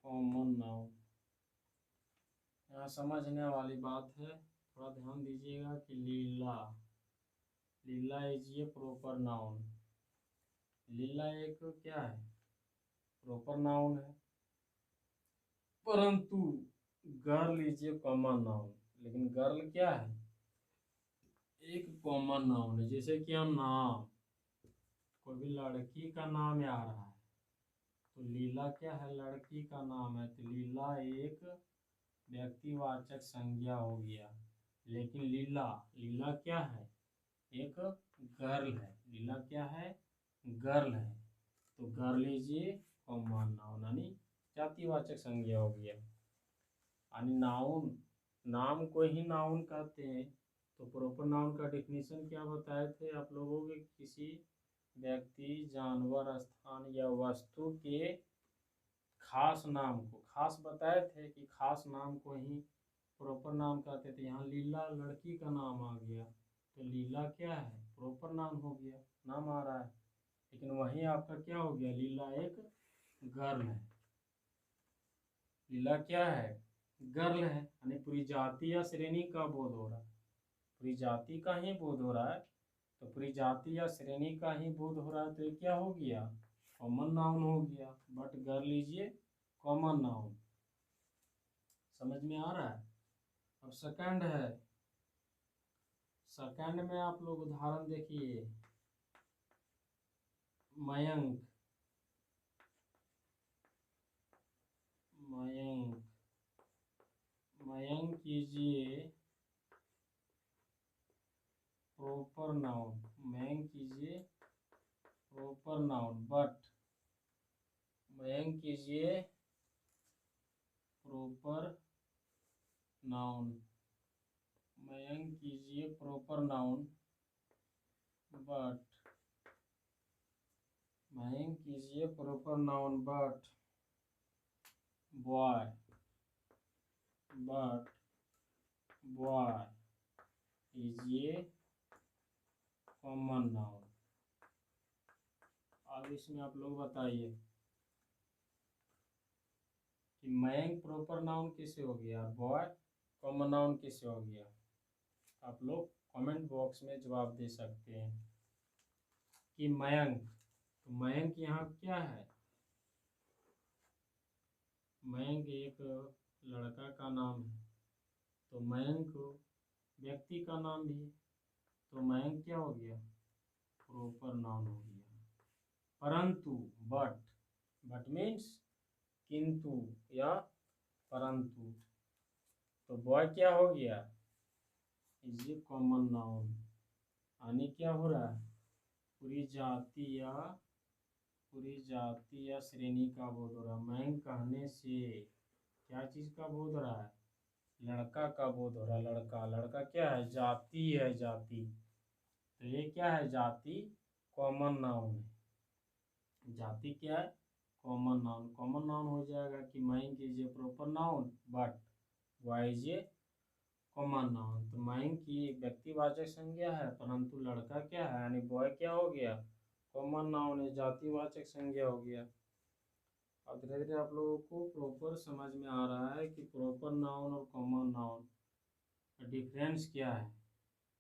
common noun. यहाँ समझने वाली बात है, थोड़ा ध्यान दीजिएगा कि लीला, लीला इज ये प्रॉपर नाउन। लीला एक क्या है, प्रॉपर नाउन है, परंतु girl is a common noun. लेकिन गर्ल क्या है, एक कॉमन नाउन है। जैसे कि हम नाम, कोई भी लड़की का नाम आ रहा है तो लीला क्या है, लड़की का नाम है, तो लीला एक व्यक्तिवाचक संज्ञा हो गया। लेकिन लीला, लीला क्या है, एक गर्ल है, लीला क्या है, गर्ल है, तो girl is a common noun, यानी जातिवाचक संज्ञा हो गया। यानी नाउन, नाम को ही नाउन कहते हैं। तो प्रॉपर नाउन का डेफिनेशन क्या बताए थे आप लोगों के, किसी व्यक्ति, जानवर, स्थान या वस्तु के खास नाम को, खास बताए थे कि खास नाम को ही प्रॉपर नाम कहते थे। यहाँ लीला लड़की का नाम आ गया तो लीला क्या है, प्रॉपर नाम हो गया, नाम आ रहा है। लेकिन वहीं आपका क्या हो गया, लीला एक गर्ल है, लीला क्या है, गर्ल है, यानी पूरी जाति या श्रेणी का बोध हो रहा है, पूरी जाति का ही बोध हो रहा है। तो पूरी जाति या श्रेणी का ही बोध हो रहा है तो ये क्या हो गया, कॉमन नाउन हो गया। बट गर्ल लीजिए कॉमन नाउन, समझ में आ रहा है। अब सेकंड है, सेकंड में आप लोग उदाहरण देखिए, मयंक, मयंक, मयंक कीजिए प्रॉपर नाउन, मयंक कीजिए प्रॉपर नाउन, बट मयंक कीजिए प्रॉपर नाउन। मयंक कीजिए प्रॉपर नाउन, बट मयंक कीजिए proper noun but boy, but boy is a common noun. अब इसमें आप लोग बताइए कि मयंक प्रॉपर नाउन किससे हो गया, बॉय कॉमन नाउन किससे हो गया। आप लोग कमेंट बॉक्स में जवाब दे सकते हैं कि मयंक, तो मयंक यहाँ क्या है, मयंक एक लड़का का नाम है, तो मयंक व्यक्ति का नाम भी है, तो मयंक क्या हो गया, प्रॉपर नाउन हो गया। परंतु बट मीन्स किंतु या परंतु, तो बॉय क्या हो गया, इज ए कॉमन नाउन, यानी क्या हो रहा है, पूरी जाति या श्रेणी का बोध हो रहा है। मयंक कहने से क्या चीज का बोध हो रहा है, लड़का का बोध हो रहा है। लड़का, लड़का क्या है, जाति है, जाति, तो ये क्या है, जाति कॉमन नाउन है। जाति क्या है, कॉमन नाउन। कॉमन नाउन हो जाएगा कि Mayank is a proper noun but boy is a common noun. तो मयंक की एक व्यक्तिवाचक संज्ञा है, परंतु लड़का क्या है, यानी बॉय क्या हो गया, कॉमन नाउन है, जातिवाचक संज्ञा हो गया। अब धीरे धीरे आप लोगों को प्रॉपर समझ में आ रहा है कि प्रॉपर नाउन और कॉमन नाउन का डिफरेंस क्या है।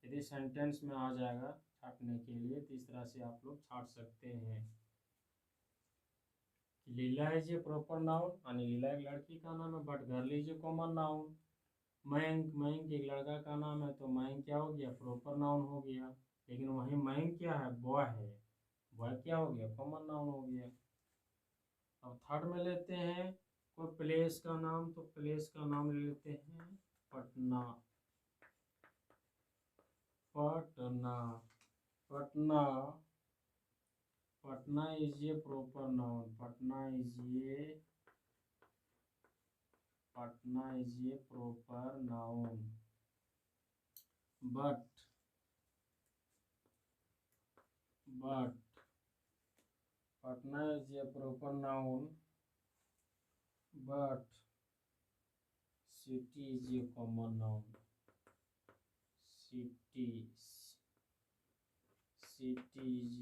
यदि सेंटेंस में आ जाएगा छाटने के लिए तो इस तरह से आप लोग छाट सकते हैं। लीला इज ए प्रॉपर नाउन, यानी लीला एक लड़की का नाम है, but girl is a common noun. Mayank एक लड़का का नाम है, तो मयंक क्या हो गया, प्रॉपर नाउन हो गया। लेकिन वहीं मयंक क्या है, बॉय है, बॉय क्या हो गया, कॉमन नाउन हो गया। अब थर्ड में लेते हैं कोई प्लेस का नाम, तो प्लेस का नाम ले लेते हैं Patna, Patna, Patna, Patna is a proper noun, Patna is a proper noun, but Patna is a proper noun but city is a common noun, city is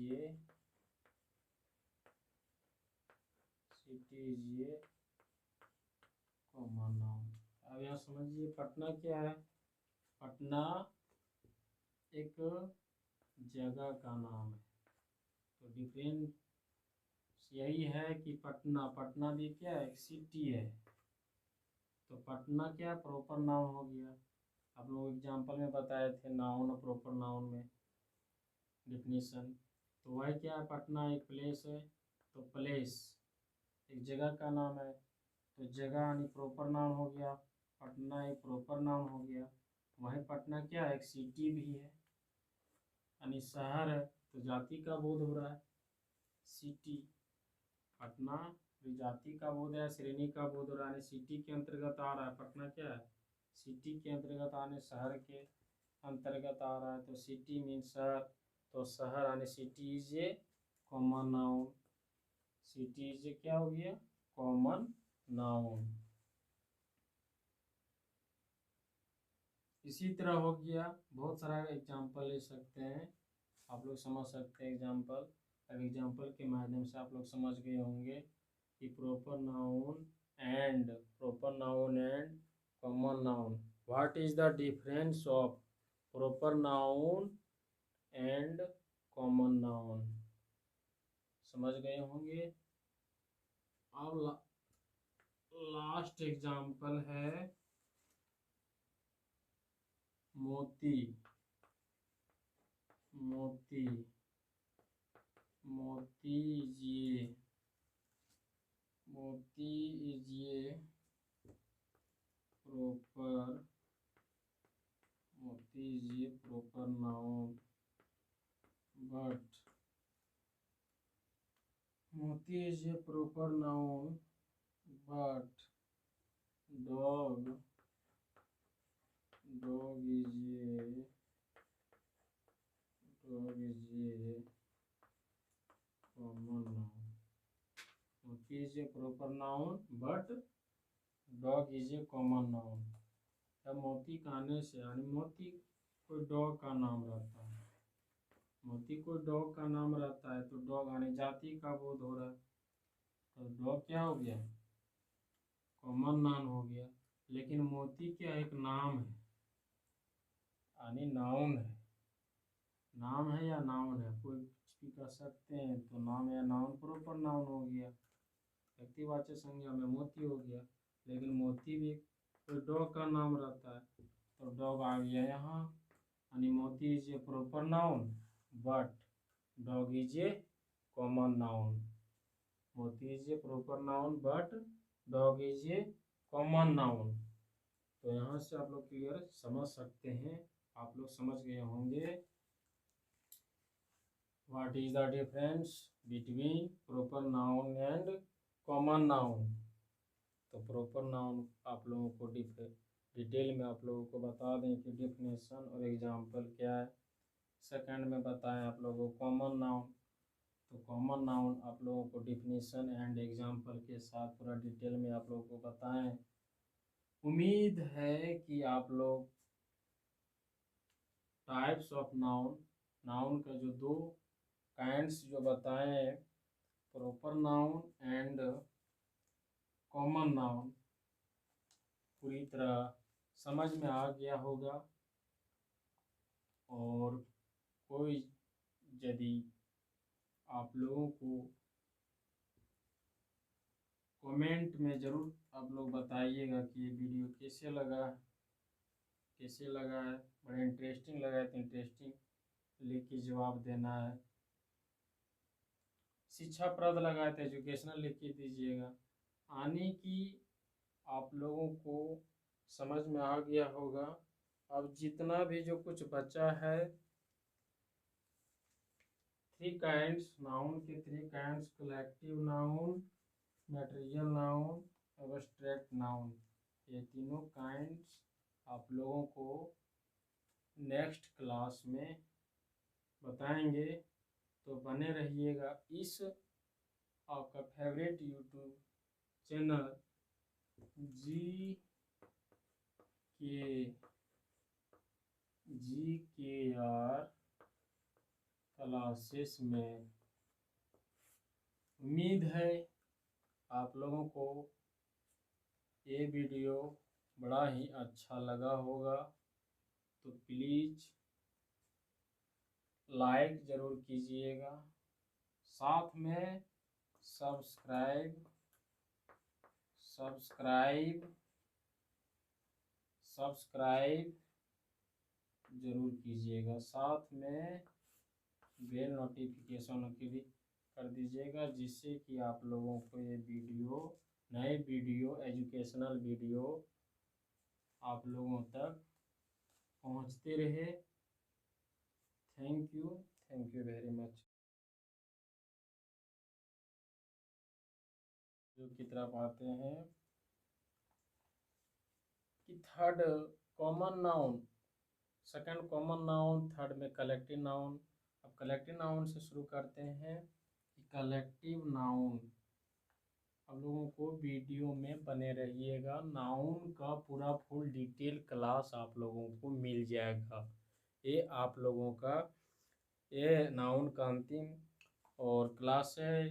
a common noun. अब यहाँ समझिए पटना क्या है, पटना एक जगह का नाम है, तो डिफरेंस यही है कि पटना भी क्या है, एक सिटी है, तो पटना क्या प्रॉपर नाउन हो गया। आप लोग एग्जाम्पल में बताए थे नाउन और प्रॉपर नाउन में डिफिनीशन, तो वह क्या है, पटना एक प्लेस है, तो प्लेस एक जगह का नाम है, तो जगह यानी प्रॉपर नाउन हो गया, पटना एक प्रॉपर नाउन हो गया। वहीं पटना क्या है, एक सिटी भी है, यानी शहर है, तो जाति का बोध हो रहा है, सिटी, पटना जाति का बोध है, श्रेणी का बोध हो रहा है, सिटी के अंतर्गत आ रहा है। पटना क्या है, सिटी के अंतर्गत आने, शहर के अंतर्गत आ रहा है, तो सिटी मीन शहर, तो शहर यानी city is a common noun, city is a क्या हो गया, कॉमन नाउन। इसी तरह हो गया, बहुत सारा एग्जाम्पल ले सकते हैं, आप लोग समझ सकते हैं एग्जाम्पल। अब एग्जाम्पल के माध्यम से आप लोग समझ गए होंगे कि proper noun and common noun, what is the difference of proper noun and common noun, समझ गए होंगे। अब लास्ट एग्जाम्पल है Moti, Moti, Moti is a proper, Moti is a proper noun but Moti is a proper noun but dog dog is a common noun. Moti is a proper noun but dog is a common noun. अब मोती का आने से यानी मोती कोई डॉग का नाम रहता है, मोती कोई डॉग का नाम रहता है, तो डॉग आने जाति का बोध हो रहा है, तो डॉग क्या हो गया, कॉमन नाउन हो गया। लेकिन मोती क्या एक नाम है, यानी नाउन है, नाम है या नाउन है, कोई कुछ भी कर सकते हैं, तो नाम या नाउन प्रॉपर नाउन हो गया, व्यक्तिवाचक संज्ञा में मोती हो गया। लेकिन मोती भी कोई डॉग का नाम रहता है, तो डॉग आ गया यहाँ, यानी Moti is a proper noun but dog is a common noun. Moti is a proper noun but dog is a common noun. तो यहाँ से आप लोग क्लियर समझ सकते हैं, आप लोग समझ गए होंगे what is the difference between proper noun and common noun. तो प्रॉपर नाउन आप लोगों को डिटेल में आप लोगों को बता दें कि डिफिनेशन और एग्जाम्पल क्या है। सेकंड में बताएं आप लोगों को कॉमन नाउन, तो कॉमन नाउन आप लोगों को डिफिनेशन एंड एग्जाम्पल के साथ पूरा डिटेल में आप लोगों को बताएं। उम्मीद है कि आप लोग टाइप्स ऑफ नाउन, नाउन का जो दो काइंड्स जो बताएं, proper noun and common noun, पूरी तरह समझ में आ गया होगा। और कोई यदि आप लोगों को कमेंट में ज़रूर आप लोग बताइएगा कि ये वीडियो कैसे लगा है, बड़ा इंटरेस्टिंग लगा है तो इंटरेस्टिंग लिख के जवाब देना है, शिक्षाप्रद लगा है तो एजुकेशनल लिख के दीजिएगा। आने की आप लोगों को समझ में आ गया होगा। अब जितना भी जो कुछ बचा है, थ्री काइंड्स नाउन के, three kinds collective noun, material noun, abstract noun, ये तीनों काइंड्स आप लोगों को नेक्स्ट क्लास में बताएंगे। तो बने रहिएगा इस आपका favourite YouTube channel GKR classes में। उम्मीद है आप लोगों को ये वीडियो बड़ा ही अच्छा लगा होगा, तो प्लीज़ लाइक ज़रूर कीजिएगा, साथ में सब्सक्राइब ज़रूर कीजिएगा, साथ में बेल नोटिफिकेशन क्लिक कर दीजिएगा, जिससे कि आप लोगों को ये वीडियो, नए वीडियो, एजुकेशनल वीडियो आप लोगों तक पहुंचते रहे। Thank you very much. जो की तरफ आते हैं कि third common noun, second common noun, third में कलेक्टिव नाउन। अब कलेक्टिव नाउन से शुरू करते हैं कि कलेक्टिव नाउन, आप लोगों को वीडियो में बने रहिएगा, नाउन का पूरा फुल डिटेल क्लास आप लोगों को मिल जाएगा। ये आप लोगों का ये नाउन का अंतिम और क्लास है,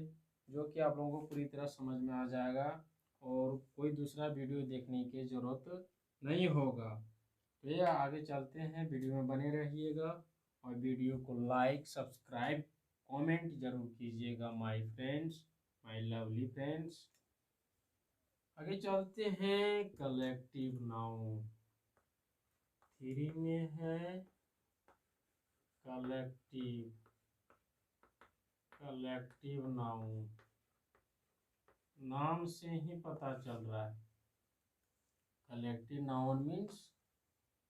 जो कि आप लोगों को पूरी तरह समझ में आ जाएगा और कोई दूसरा वीडियो देखने की ज़रूरत नहीं होगा। तो ये आगे चलते हैं, वीडियो में बने रहिएगा और वीडियो को लाइक, सब्सक्राइब, कमेंट ज़रूर कीजिएगा my friends, my lovely friends. आगे चलते हैं कलेक्टिव नाउन, थ्री में है कलेक्टिव नाउन, नाम से ही पता चल रहा है। कलेक्टिव नाउन मीन्स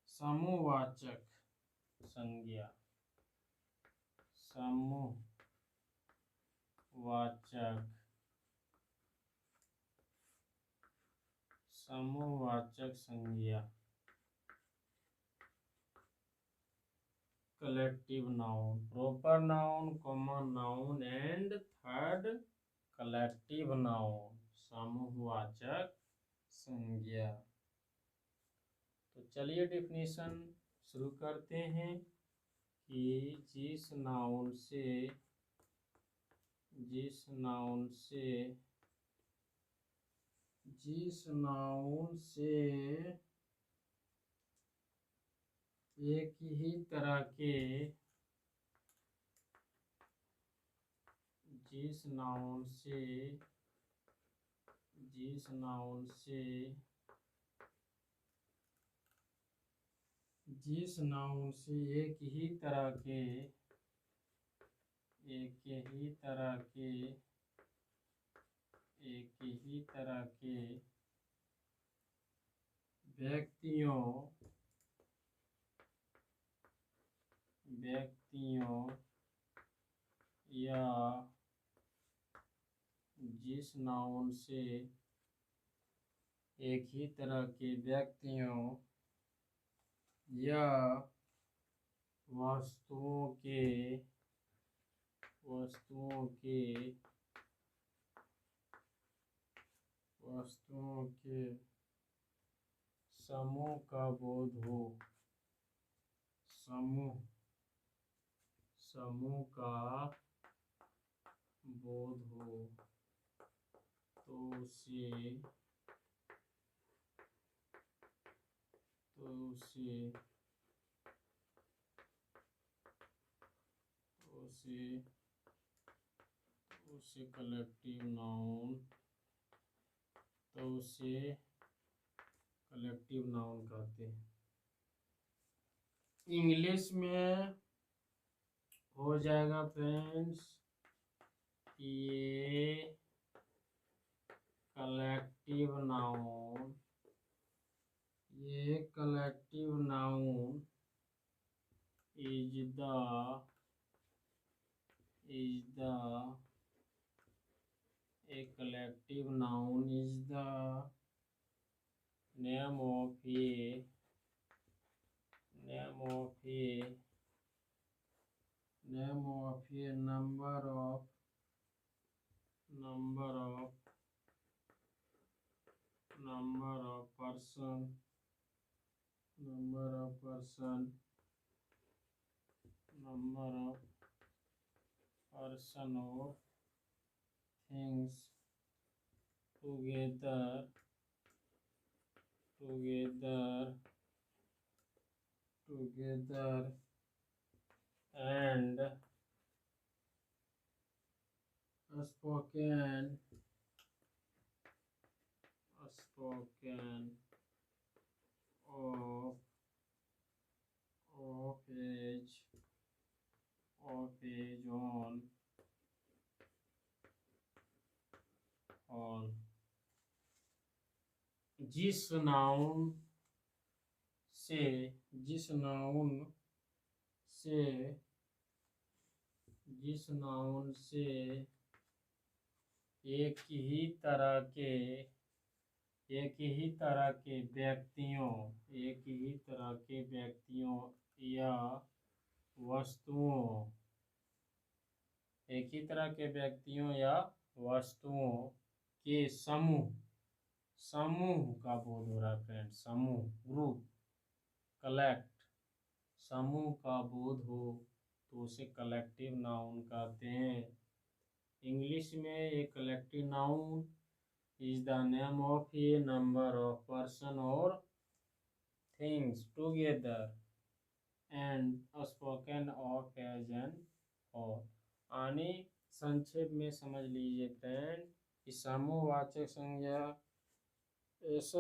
समूहवाचक संज्ञा, समूहवाचक संज्ञा। collective noun, proper noun, common noun and third collective noun, समूहवाचक संज्ञा। तो चलिए डिफिनीशन शुरू करते हैं कि जिस नाउन से एक ही तरह के जिस नाउन से एक ही तरह के व्यक्तियों या जिस नाउन से एक ही तरह के व्यक्तियों या वस्तुओं के समूह का बोध हो, तो उसे कलेक्टिव नाउन कहते हैं। इंग्लिश में हो जाएगा फ्रेंड्स, ये collective noun is the name of a number of person or things together and spoken of age on all। जिस नाउन से एक ही तरह के व्यक्तियों या वस्तुओं के समूह का बोध हो रहा है फ्रेंड, समूह, ग्रुप, कलेक्ट, समूह का बोध हो तो उसे कलेक्टिव नाउन कहते हैं। इंग्लिश में ये collective noun is the name of a number of person or things together and spoken of as an whole। आने संक्षेप में समझ लीजिए फ्रेंड कि समूहवाचक संज्ञा ऐसा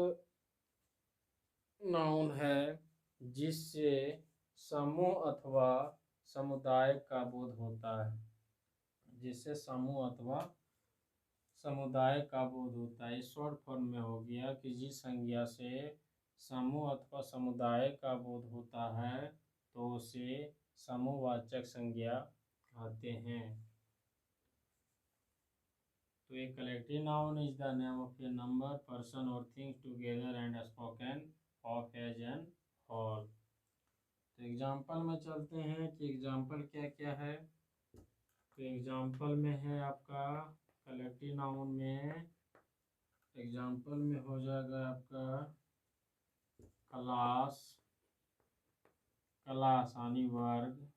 नाउन है जिससे समूह अथवा समुदाय का बोध होता है, शॉर्ट फॉर्म में हो गया कि जिस संज्ञा से समूह अथवा समुदाय का बोध होता है तो उसे समूहवाचक संज्ञा कहते हैं। तो एक collective noun is the name of a number, person और things together and spoken of as an whole. तो तो एग्जाम्पल में चलते हैं कि एग्जाम्पल क्या क्या है। तो एग्जाम्पल में है आपका कलेक्टिव नाउन में, एग्जाम्पल में हो जाएगा आपका क्लास, क्लास यानी वर्ग।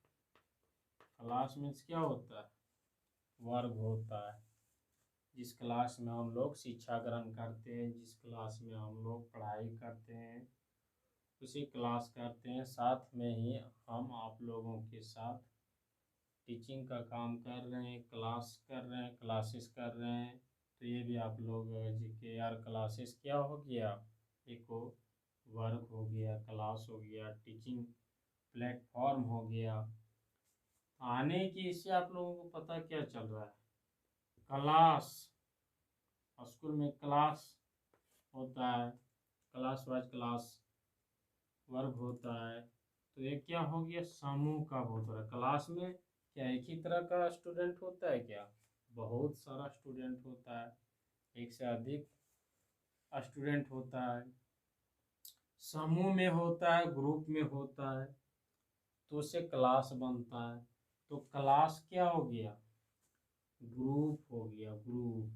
क्लास मीन्स क्या होता है, वर्ग होता है। जिस क्लास में हम लोग शिक्षा ग्रहण करते हैं, जिस क्लास में हम लोग पढ़ाई करते हैं, उसी क्लास करते हैं। साथ में ही हम आप लोगों के साथ टीचिंग का काम कर रहे हैं, क्लास कर रहे हैं, क्लासेस कर रहे हैं। तो ये भी आप लोग GKR क्लासेस क्या हो गया, एक वर्क हो गया, क्लास हो गया, टीचिंग प्लेटफॉर्म हो गया। आने की इससे आप लोगों को पता क्या चल रहा है, क्लास, स्कूल में क्लास होता है, क्लास वाइज क्लास वर्ग होता है। तो ये क्या हो गया, समूह का बोध हो रहा है। क्लास में क्या एक ही तरह का स्टूडेंट होता है क्या, बहुत सारा स्टूडेंट होता है, एक से अधिक स्टूडेंट होता है। समूह में होता है, ग्रुप में होता है, तो उससे क्लास बनता है। तो क्लास क्या हो गया, ग्रुप हो गया, ग्रुप,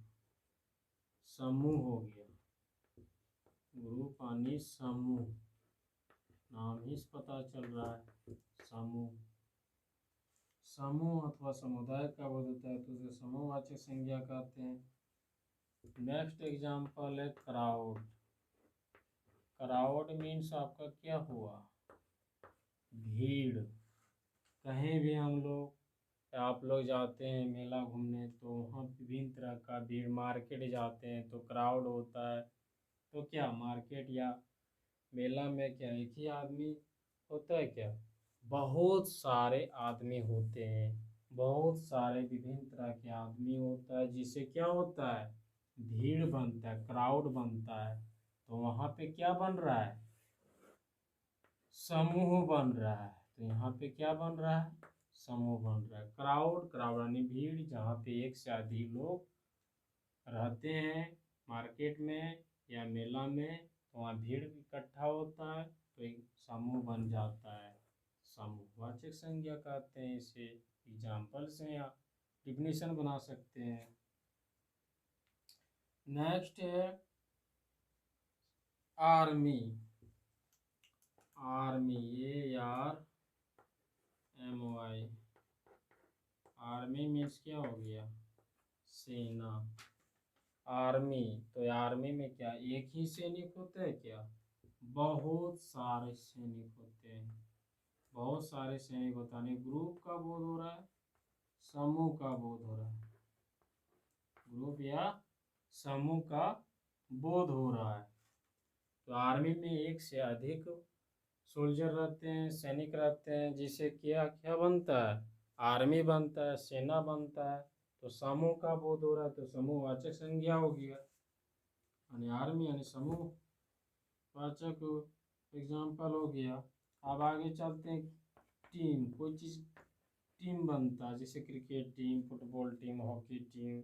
समूह हो गया, ग्रुप यानी समूह, नाम ही से पता चल रहा है समूह। समूह अथवा समुदाय का बोध होता है, तो उसे समूहवाचक संज्ञा कहते हैं। नेक्स्ट एग्जाम्पल है क्राउड। क्राउड मीन्स आपका क्या हुआ, भीड़। कहीं भी हम लोग, आप लोग जाते हैं मेला घूमने, तो वहाँ विभिन्न तरह का भीड़, मार्केट जाते हैं तो क्राउड होता है। तो क्या मार्केट या मेला में क्या एक ही आदमी होता है क्या, बहुत सारे आदमी होते हैं, बहुत सारे विभिन्न तरह के आदमी होता है, जिससे क्या होता है, भीड़ बनता है, क्राउड बनता है। तो वहाँ पे क्या बन रहा है, समूह बन रहा है। तो यहाँ पे क्या बन रहा है, समूह बन रहा है। क्राउड, क्राउड यानी भीड़, जहाँ पे एक से अधिक लोग रहते हैं मार्केट में या मेला में, तो वहाँ भीड़ इकट्ठा होता है, तो एक समूह बन जाता है। समूहवाचक संज्ञा कहते हैं इसे। एग्जाम्पल से या डिफिनीशन बना सकते हैं। नेक्स्ट है army. Army, ARMY। Army means क्या हो गया, सेना। आर्मी, तो आर्मी में क्या एक ही सैनिक होते हैं क्या, बहुत सारे सैनिक होते हैं, बहुत सारे सैनिक होता है। ग्रुप का बोध हो रहा है, समूह का बोध हो रहा है, ग्रुप या समूह का बोध हो रहा है। तो आर्मी में एक से अधिक सोल्जर रहते हैं, सैनिक रहते हैं, जिससे क्या क्या बनता है, आर्मी बनता है, सेना बनता है। तो समूह का बोध हो रहा है, तो समूहवाचक संज्ञा हो गया, यानी आर्मी यानी समूह वाचक एग्जाम्पल हो गया। अब आगे चलते हैं, टीम, कोई चीज़ टीम बनता है, जैसे cricket team, football team, hockey team.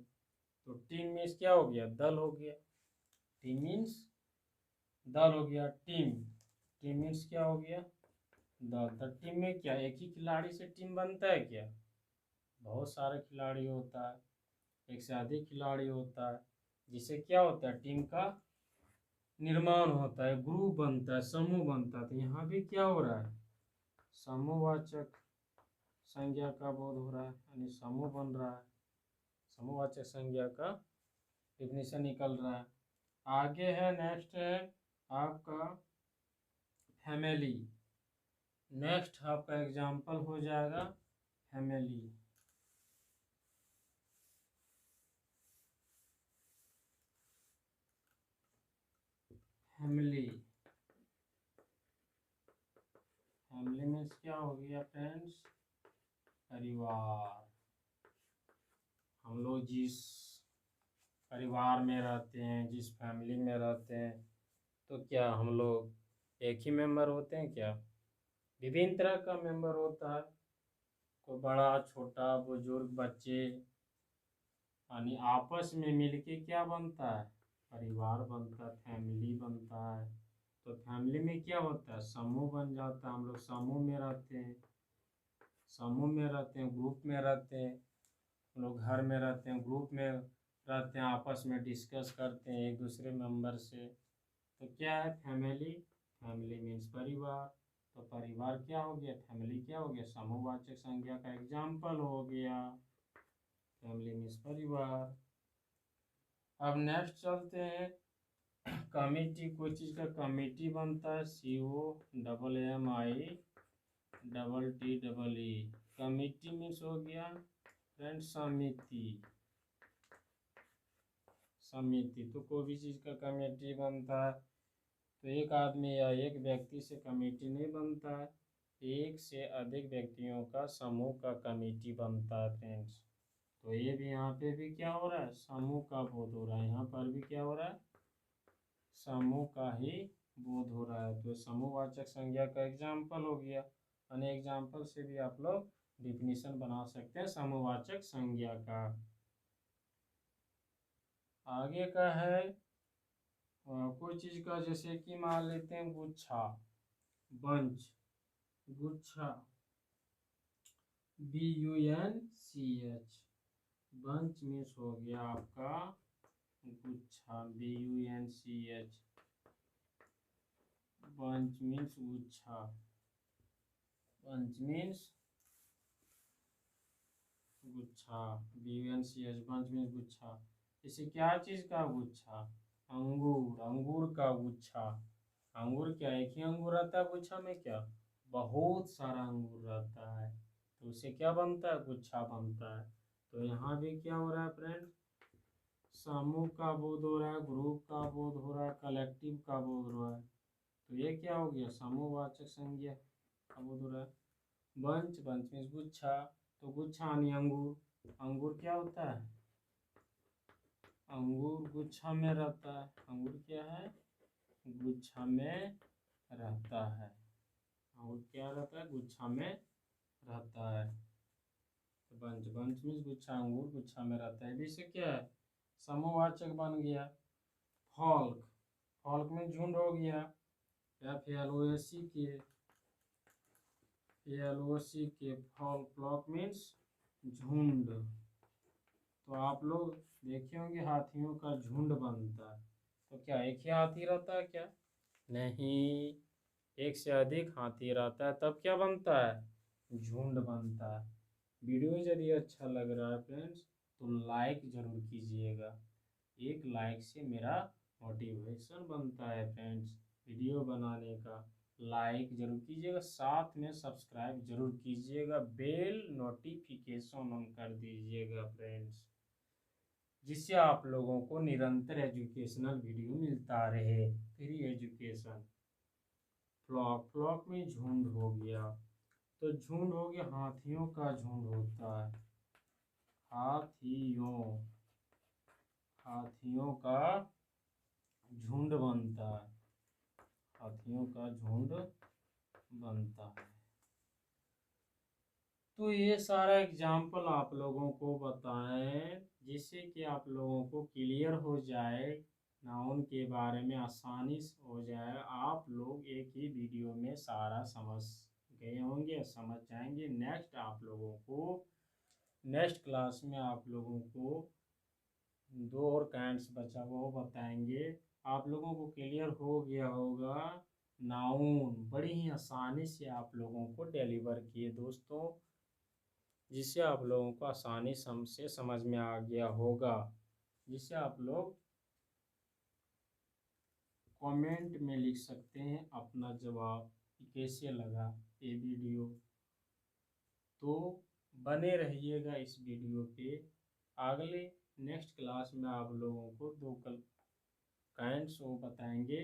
तो टीम मीन्स क्या हो गया, दल हो गया, टीम मीन्स दल हो गया। टीम, टीम मीन्स क्या हो गया, दल। तो टीम में क्या एक ही खिलाड़ी से टीम बनता है क्या, बहुत सारे खिलाड़ी होता है, एक से अधिक खिलाड़ी होता है, जिससे क्या होता है, टीम का निर्माण होता है, ग्रुप बनता है, समूह बनता है। तो यहाँ भी क्या हो रहा है, समूहवाचक संज्ञा का बोध हो रहा है, यानी समूह बन रहा है, समूहवाचक संज्ञा का डिफिनीशन निकल रहा है। आगे है, नेक्स्ट है आपका फैमिली। नेक्स्ट आपका एग्जाम्पल हो जाएगा फैमिली। फैमिली, फैमिली मीन्स क्या हो गया फ्रेंड्स, परिवार। हम लोग जिस परिवार में रहते हैं, जिस फैमिली में रहते हैं, तो क्या हम लोग एक ही मेंबर होते हैं क्या, विभिन्न तरह का मेंबर होता है, कोई बड़ा छोटा बुजुर्ग बच्चे, यानी आपस में मिलके क्या बनता है, परिवार बनता है, फैमिली बनता है। तो फैमिली में क्या होता है, समूह बन जाता है। हम लोग समूह में रहते हैं, समूह में रहते हैं, ग्रुप में रहते हैं। हम लोग घर में रहते हैं, ग्रुप में रहते हैं, आपस में डिस्कस करते हैं एक दूसरे मेंबर से। तो क्या है फैमिली, फैमिली मीन्स परिवार। तो परिवार क्या हो गया, फैमिली क्या हो गया, समूहवाचक संज्ञा का एग्जाम्पल हो गया। फैमिली मीन्स परिवार। अब नेक्स्ट चलते हैं, कमिटी। कोई चीज़ का कमिटी बनता है, COMMITTE। कमिटी मीन्स हो गया फ्रेंड समिति। समिति, तो कोई भी चीज़ का कमेटी बनता है तो एक आदमी या एक व्यक्ति से कमेटी नहीं बनता है, एक से अधिक व्यक्तियों का समूह का कमेटी बनता है फ्रेंड्स। तो ये भी यहाँ पे भी क्या हो रहा है, समूह का बोध हो रहा है। यहाँ पर भी क्या हो रहा है, समूह का ही बोध हो रहा है। तो समूहवाचक संज्ञा का एग्जाम्पल हो गया। अन्य एग्जाम्पल से भी आप लोग डिफिनीशन बना सकते हैं समूहवाचक संज्ञा का। आगे का है कोई चीज़ का, जैसे कि मान लेते हैं गुच्छा, बंच, गुच्छा, BUNCH। बंच मीन्स हो गया आपका गुच्छा, BUNCH। बंच मीन्स गुच्छा, बंच मीन्स गुच्छा, BUNCH। बंच मीन्स गुच्छा। इसे क्या चीज़ का गुच्छा, अंगूर, अंगूर का गुच्छा। अंगूर क्या एक ही अंगूर रहता है गुच्छा में, क्या बहुत सारा अंगूर रहता है, तो उसे क्या बनता है, गुच्छा बनता है। तो यहाँ भी क्या हो रहा है फ्रेंड, समूह का बोध हो रहा है, ग्रुप का बोध हो रहा है, कलेक्टिव का बोध हो रहा है। तो ये क्या हो गया, समूहवाचक संज्ञा का बोध हो रहा है। बंच, बंच मीन्स गुच्छा, तो गुच्छा यानी अंगूर। अंगूर क्या होता है, अंगूर गुच्छा में रहता है। अंगूर क्या है, गुच्छा में रहता है। अंगूर क्या रहता है, गुच्छा में रहता है। तो बंच, बंच मीन्स गुच्छा, अंगूर गुच्छा में रहता है। इसे क्या है, समूहवाचक बन गया। फॉल्क, फॉल्क में झुंड हो गया, FLOCK, फॉल्क, फ्लॉक मीन्स झुंड। तो आप लोग देखे होंगे हाथियों का झुंड बनता है, तो क्या एक ही हाथी रहता है क्या, नहीं, एक से अधिक हाथी रहता है, तब क्या बनता है, झुंड बनता है। वीडियो यदि अच्छा लग रहा है फ्रेंड्स तो लाइक ज़रूर कीजिएगा, एक लाइक से मेरा मोटिवेशन बनता है फ्रेंड्स वीडियो बनाने का। लाइक ज़रूर कीजिएगा, साथ में सब्सक्राइब ज़रूर कीजिएगा, बेल नोटिफिकेशन ऑन कर दीजिएगा फ्रेंड्स, जिससे आप लोगों को निरंतर एजुकेशनल वीडियो मिलता रहे, फ्री एजुकेशन। फ्लॉक, फ्लॉक में झुंड हो गया, तो झुंड हो गया, हाथियों का झुंड होता है, हाथियों, हाथियों का झुंड बनता है, हाथियों का झुंड बनता है। तो ये सारा एग्जाम्पल आप लोगों को बताएं जिससे कि आप लोगों को क्लियर हो जाए, नाउन के बारे में आसानी से हो जाए। आप लोग एक ही वीडियो में सारा समझ गए होंगे, समझ जाएंगे। नेक्स्ट आप लोगों को नेक्स्ट क्लास में आप लोगों को 2 और काइंड्स बचा वो बताएंगे। आप लोगों को क्लियर हो गया होगा, नाउन बड़ी ही आसानी से आप लोगों को डिलीवर किए दोस्तों, जिससे आप लोगों को आसानी से समझ में आ गया होगा, जिससे आप लोग कमेंट में लिख सकते हैं अपना जवाब कि कैसे लगा ये वीडियो। तो बने रहिएगा इस वीडियो पे। अगले नेक्स्ट क्लास में आप लोगों को 2 काइंड्स वो बताएंगे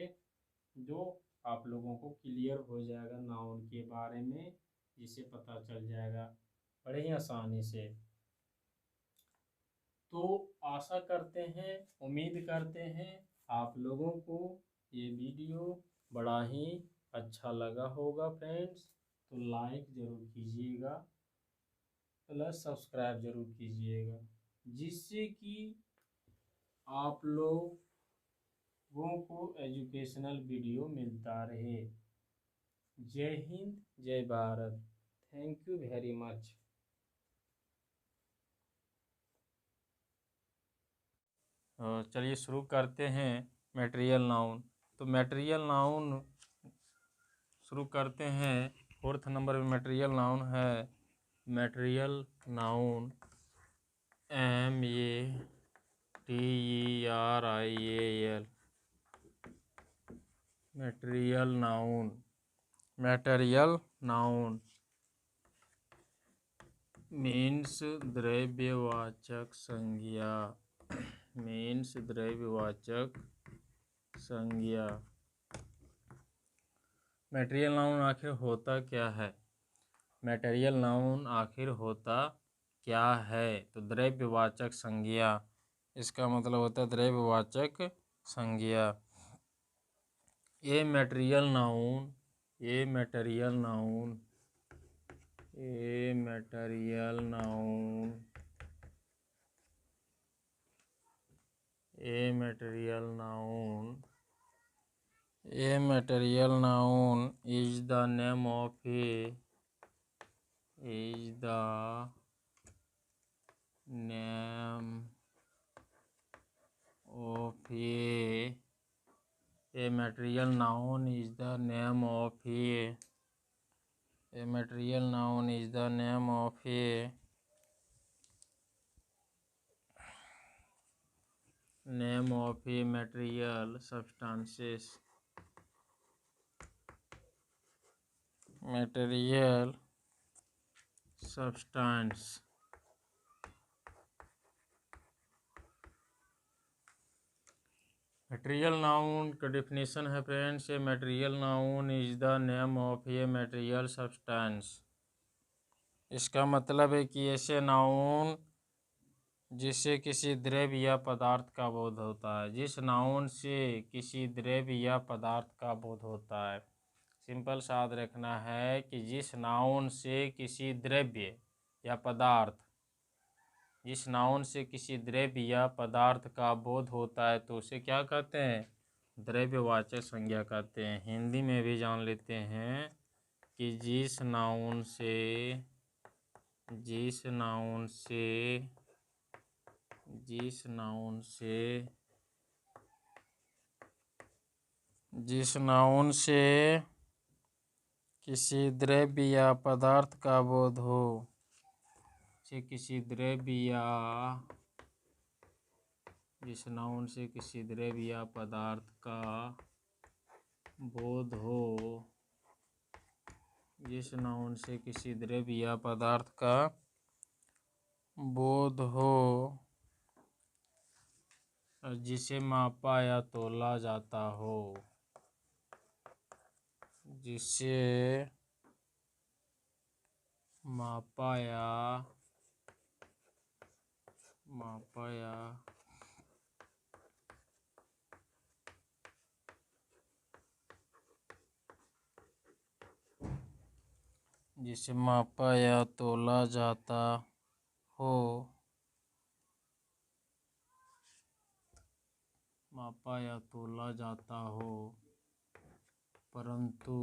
जो आप लोगों को क्लियर हो जाएगा नाउन के बारे में, जिससे पता चल जाएगा बड़े ही आसानी से। तो आशा करते हैं, उम्मीद करते हैं आप लोगों को ये वीडियो बड़ा ही अच्छा लगा होगा फ्रेंड्स। तो लाइक ज़रूर कीजिएगा, प्लस सब्सक्राइब ज़रूर कीजिएगा, जिससे कि आप लोग लोगों को एजुकेशनल वीडियो मिलता रहे। जय हिंद, जय Bharat. Thank you very much. चलिए शुरू करते हैं मटेरियल नाउन। तो मटेरियल नाउन शुरू करते हैं। फोर्थ नंबर में मटेरियल नाउन है material noun METERIAL। Material noun, material noun means द्रव्यवाचक संज्ञा, मीन्स द्रव्यवाचक संज्ञा। मटेरियल नाउन आखिर होता क्या है? मटेरियल नाउन आखिर होता क्या है? तो द्रव्यवाचक संज्ञा, इसका मतलब होता है द्रव्यवाचक संज्ञा। ये मटेरियल नाउन, ये मटेरियल नाउन, ये मटेरियल नाउन, ये मटेरियल नाउन, ये material noun is the name of A, is the name of a material noun is the name of a material noun is the name of a material substances, material substance। Material noun का डिफिनेशन है friends, a material noun is the name of a material substance. इसका मतलब है कि ऐसे नाउन जिससे किसी द्रव्य या पदार्थ का बोध होता है, जिस नाउन से किसी द्रव्य या पदार्थ का बोध होता है। सिंपल सा याद रखना है कि जिस नाउन से किसी द्रव्य या पदार्थ, जिस नाउन से किसी द्रव्य या पदार्थ का बोध होता है तो उसे क्या कहते हैं? द्रव्यवाचक संज्ञा कहते हैं। हिंदी में भी जान लेते हैं कि जिस नाउन से, जिस नाउन से, जिस नाउन से, जिस नाउन से किसी द्रव्य या पदार्थ का बोध हो, से किसी द्रव्य या, जिस नाउन से किसी द्रव्य या पदार्थ का बोध हो, जिस नाउन से किसी द्रव्य या पदार्थ का बोध हो, जिसे मापा या तोला जाता हो, जिसे मापा या जिसे मापा या तोला जाता हो, मापा या तोला जाता हो, परंतु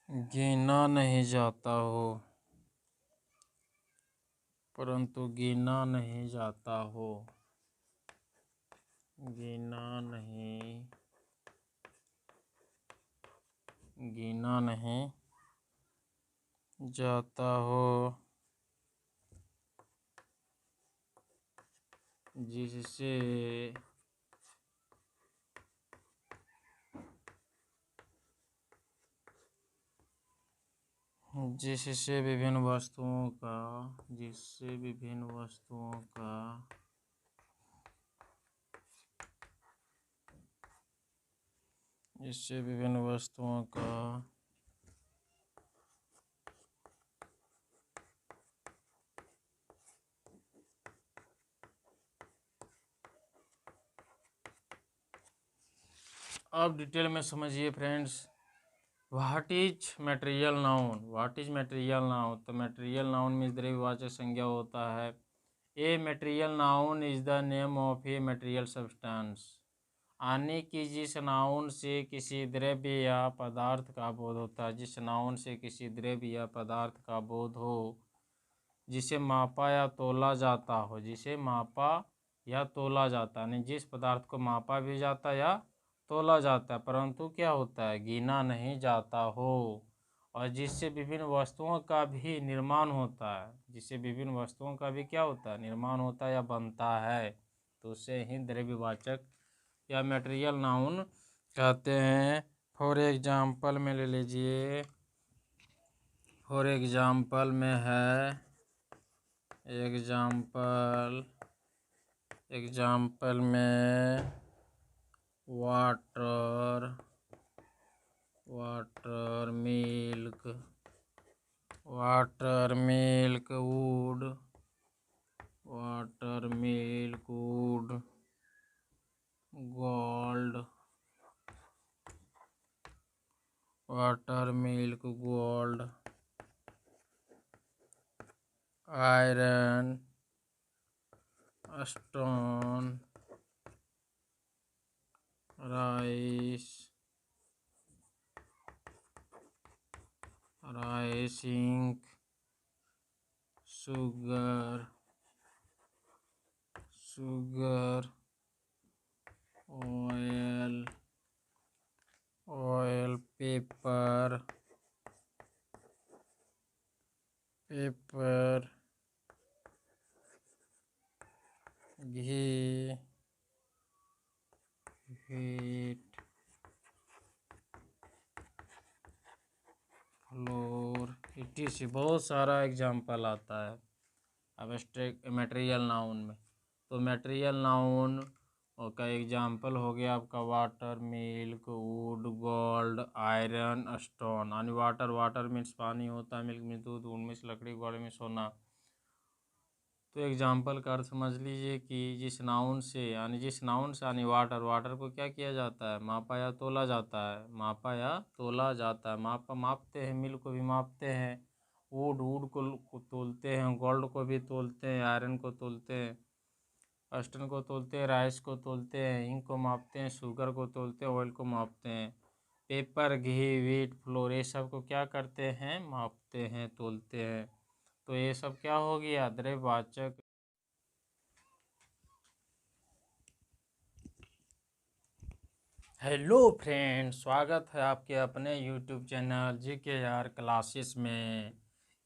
गिना नहीं जाता हो, परंतु गिना नहीं जाता हो, गिना नहीं जाता हो, जिससे विभिन्न वस्तुओं का, जिससे विभिन्न वस्तुओं का इससे विभिन्न वस्तुओं का अब डिटेल में समझिए friends. What is material noun? What is material noun? तो मटेरियल नाउन में द्रव्यवाचक संज्ञा होता है। A material noun is the name of a material substance. यानी कि जिस नाउन से किसी द्रव्य या पदार्थ का बोध होता है, जिस नाउन से किसी द्रव्य या पदार्थ का बोध हो, जिसे मापा या तोला जाता हो, जिसे मापा या तोला जाता है, यानी जिस पदार्थ को मापा भी जाता है या तोला जाता है, परंतु क्या होता है, गिना नहीं जाता हो, और जिससे विभिन्न वस्तुओं का भी निर्माण होता है, जिससे विभिन्न वस्तुओं का भी क्या होता है, निर्माण होता है या बनता है, तो उसे ही द्रव्यवाचक या मटेरियल नाउन कहते हैं। फॉर एग्जाम्पल में ले लीजिए, फॉर एग्जाम्पल में है, एग्जाम्पल में water, milk, wood, gold, iron, stone, rice, ink, sugar, oil, paper, ghee, heat, flour, etc. बहुत सारा एग्जाम्पल आता है एब्स्ट्रैक्ट मटेरियल नाउन में। तो मटेरियल नाउन का एग्जाम्पल हो गया आपका water, milk, wood, gold, iron, stone. यानी वाटर मीन्स पानी होता है, मिल्क मीन्स दूध, वुड मीन्स लकड़ी, गोल्ड मीन्स सोना। तो एग्जाम्पल का अर्थ समझ लीजिए कि जिस नाउन से यानी वाटर को क्या किया जाता है, मापा या तोला जाता है, मापते हैं, मिल्क को भी मापते हैं, वुड को तोलते हैं, गोल्ड को भी तोलते हैं, आयरन को तोलते हैं, स्टोन को तोलते हैं, राइस को तोलते हैं, इंक को मापते हैं, शुगर को तोलते हैं, ऑयल को मापते हैं, पेपर, घी, व्हीट, फ्लोर, ये सब को क्या करते हैं, मापते हैं, तोलते हैं। तो ये सब क्या हो गया, द्रव्यवाचक। हेलो फ्रेंड, स्वागत है आपके अपने यूट्यूब चैनल GKR क्लासेस में।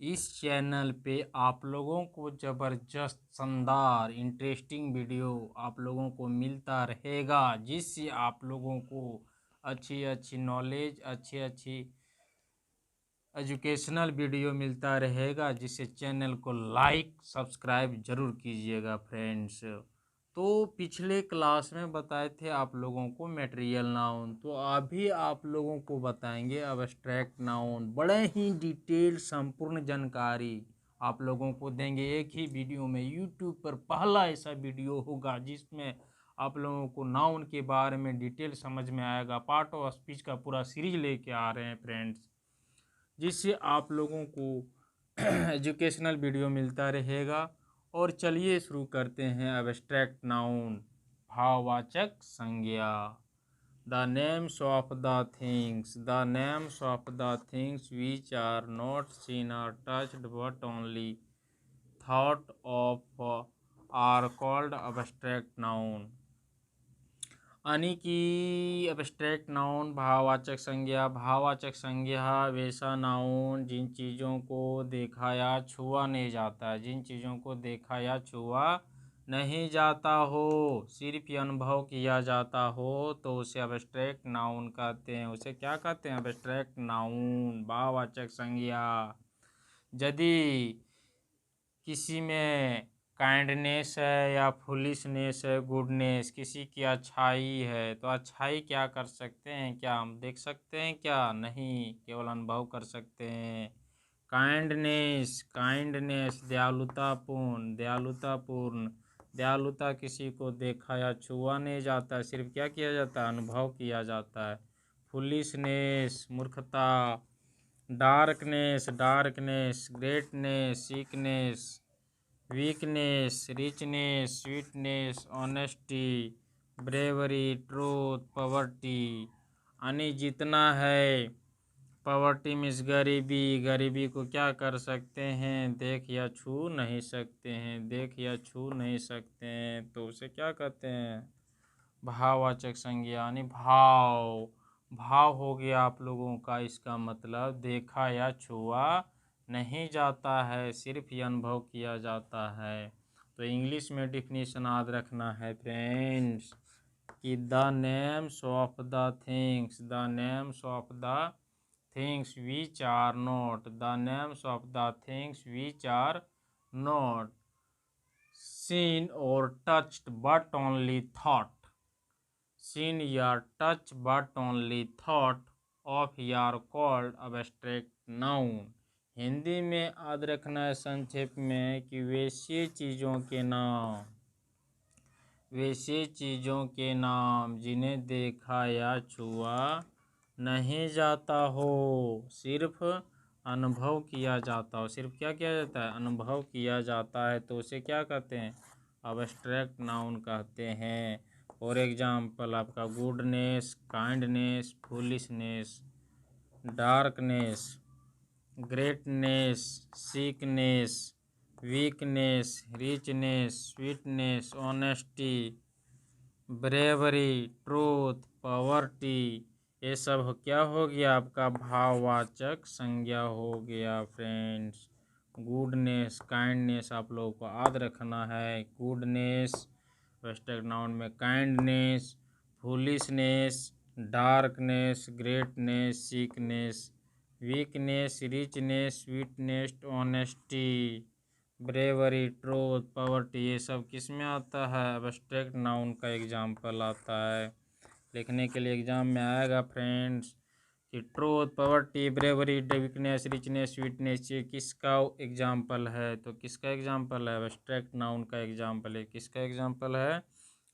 इस चैनल पे आप लोगों को ज़बरदस्त, शानदार, इंटरेस्टिंग वीडियो आप लोगों को मिलता रहेगा, जिससे आप लोगों को अच्छी अच्छी नॉलेज, अच्छी एजुकेशनल वीडियो मिलता रहेगा, जिससे चैनल को लाइक सब्सक्राइब जरूर कीजिएगा फ्रेंड्स। तो पिछले क्लास में बताए थे आप लोगों को मटेरियल नाउन, तो अभी आप लोगों को बताएंगे एब्स्ट्रैक्ट नाउन। बड़े ही डिटेल संपूर्ण जानकारी आप लोगों को देंगे एक ही वीडियो में। यूट्यूब पर पहला ऐसा वीडियो होगा जिसमें आप लोगों को नाउन के बारे में डिटेल समझ में आएगा। पार्ट ऑफ स्पीच का पूरा सीरीज लेके आ रहे हैं फ्रेंड्स, जिससे आप लोगों को एजुकेशनल वीडियो मिलता रहेगा। और चलिए शुरू करते हैं। एब्स्ट्रैक्ट नाउन, भाववाचक संज्ञा। The names of the things which are not seen or touched but only thought of are called abstract noun. यानी कि एब्स्ट्रैक्ट नाउन, भाववाचक संज्ञा वैसा नाउन जिन चीज़ों को देखा या छुआ नहीं जाता है, जिन चीज़ों को देखा या छुआ नहीं जाता हो, सिर्फ अनुभव किया जाता हो, तो उसे एब्स्ट्रैक्ट नाउन कहते हैं। उसे क्या कहते हैं, एब्स्ट्रैक्ट नाउन, भाववाचक संज्ञा। यदि किसी में काइंडनेस है या फुलिशनेस है, गुडनेस, किसी की अच्छाई है, तो अच्छाई क्या कर सकते हैं, क्या हम देख सकते हैं, क्या नहीं, केवल अनुभव कर सकते हैं। काइंडनेस, दयालुता किसी को देखा या छुआ नहीं जाता है, सिर्फ क्या किया जाता है, अनुभव किया जाता है। फुलिशनेस मूर्खता, darkness darkness, greatness sickness, weakness richness, sweetness honesty, bravery truth, poverty यानी जितना है। पॉवर्टी मीन्स गरीबी, गरीबी को क्या कर सकते हैं, देख या छू नहीं सकते हैं, देख या छू नहीं सकते हैं, तो उसे क्या कहते हैं, भाववाचक संज्ञा यानी भाव। भाव हो गया आप लोगों का, इसका मतलब देखा या छुआ नहीं जाता है, सिर्फ ये अनुभव किया जाता है। तो इंग्लिश में डिफिनीशन याद रखना है फ्रेंड्स कि the names of the things, the names of the things which are not, the names of the things which are not seen or touched but only thought, seen या touch but only thought of are called abstract noun। Hindi में याद रखना है संक्षेप में कि वैसे चीज़ों के नाम, वैसे चीज़ों के नाम जिन्हें देखा या छुआ नहीं जाता हो, सिर्फ अनुभव किया जाता हो। सिर्फ क्या किया जाता है, अनुभव किया जाता है, तो उसे क्या कहते हैं, अब्स्ट्रैक्ट नाउन कहते हैं। फॉर एग्जाम्पल आपका goodness, kindness, foolishness, darkness, greatness, sickness, weakness, richness, sweetness, honesty, bravery, truth, poverty, ये सब क्या हो गया आपका, भाववाचक संज्ञा हो गया फ्रेंड्स। गुडनेस, काइंडनेस आप लोगों को याद रखना है, गुडनेस अब्स्ट्रैक्ट नाउन में, kindness, foolishness, darkness, greatness, sickness, weakness, richness, sweetness, honesty, bravery, truth, poverty, ये सब किस में आता है, अब्स्ट्रैक्ट नाउन का एग्जाम्पल आता है। लिखने के लिए एग्जाम में आएगा फ्रेंड्स कि truth, poverty, bravery, weakness, richness, sweetness ये किसका एग्जाम्पल है, तो किसका एग्जाम्पल है, अब्स्ट्रैक्ट नाउन का एग्जाम्पल है। किसका एग्जाम्पल है,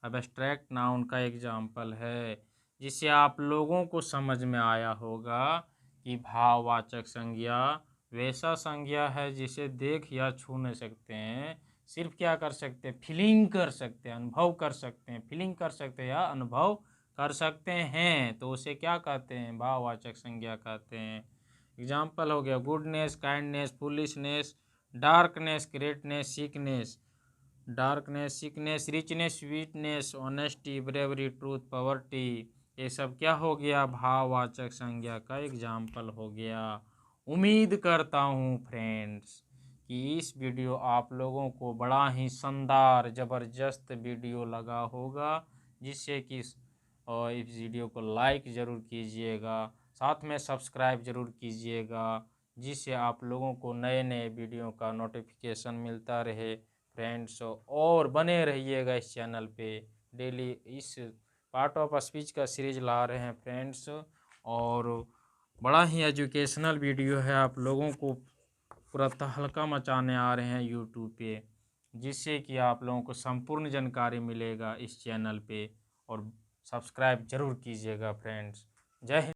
अब्स्ट्रैक्ट नाउन का एग्जाम्पल है, जिससे आप लोगों को समझ में आया होगा कि भाववाचक संज्ञा वैसा संज्ञा है जिसे देख या छू नहीं सकते हैं, सिर्फ क्या कर सकते हैं, फीलिंग कर सकते हैं, अनुभव कर सकते हैं, फीलिंग कर सकते हैं या अनुभव कर सकते हैं, तो उसे क्या कहते हैं, भाववाचक संज्ञा कहते हैं। एग्जाम्पल हो गया goodness, kindness, foolishness, darkness, greatness, sickness, darkness, sickness, richness, sweetness, honesty, bravery, truth, poverty, ये सब क्या हो गया, भाववाचक संज्ञा का एग्जाम्पल हो गया। उम्मीद करता हूँ फ्रेंड्स कि इस वीडियो आप लोगों को बड़ा ही शानदार ज़बरदस्त वीडियो लगा होगा, जिससे कि और इस वीडियो को लाइक ज़रूर कीजिएगा, साथ में सब्सक्राइब ज़रूर कीजिएगा, जिससे आप लोगों को नए नए वीडियो का नोटिफिकेशन मिलता रहे फ्रेंड्स। और बने रहिएगा इस चैनल पे, डेली इस पार्ट ऑफ स्पीच का सीरीज ला रहे हैं फ्रेंड्स, और बड़ा ही एजुकेशनल वीडियो है, आप लोगों को पूरा तहलका मचाने आ रहे हैं यूट्यूब पे, जिससे कि आप लोगों को संपूर्ण जानकारी मिलेगा इस चैनल पे। और सब्सक्राइब जरूर कीजिएगा फ्रेंड्स। जय हिंद।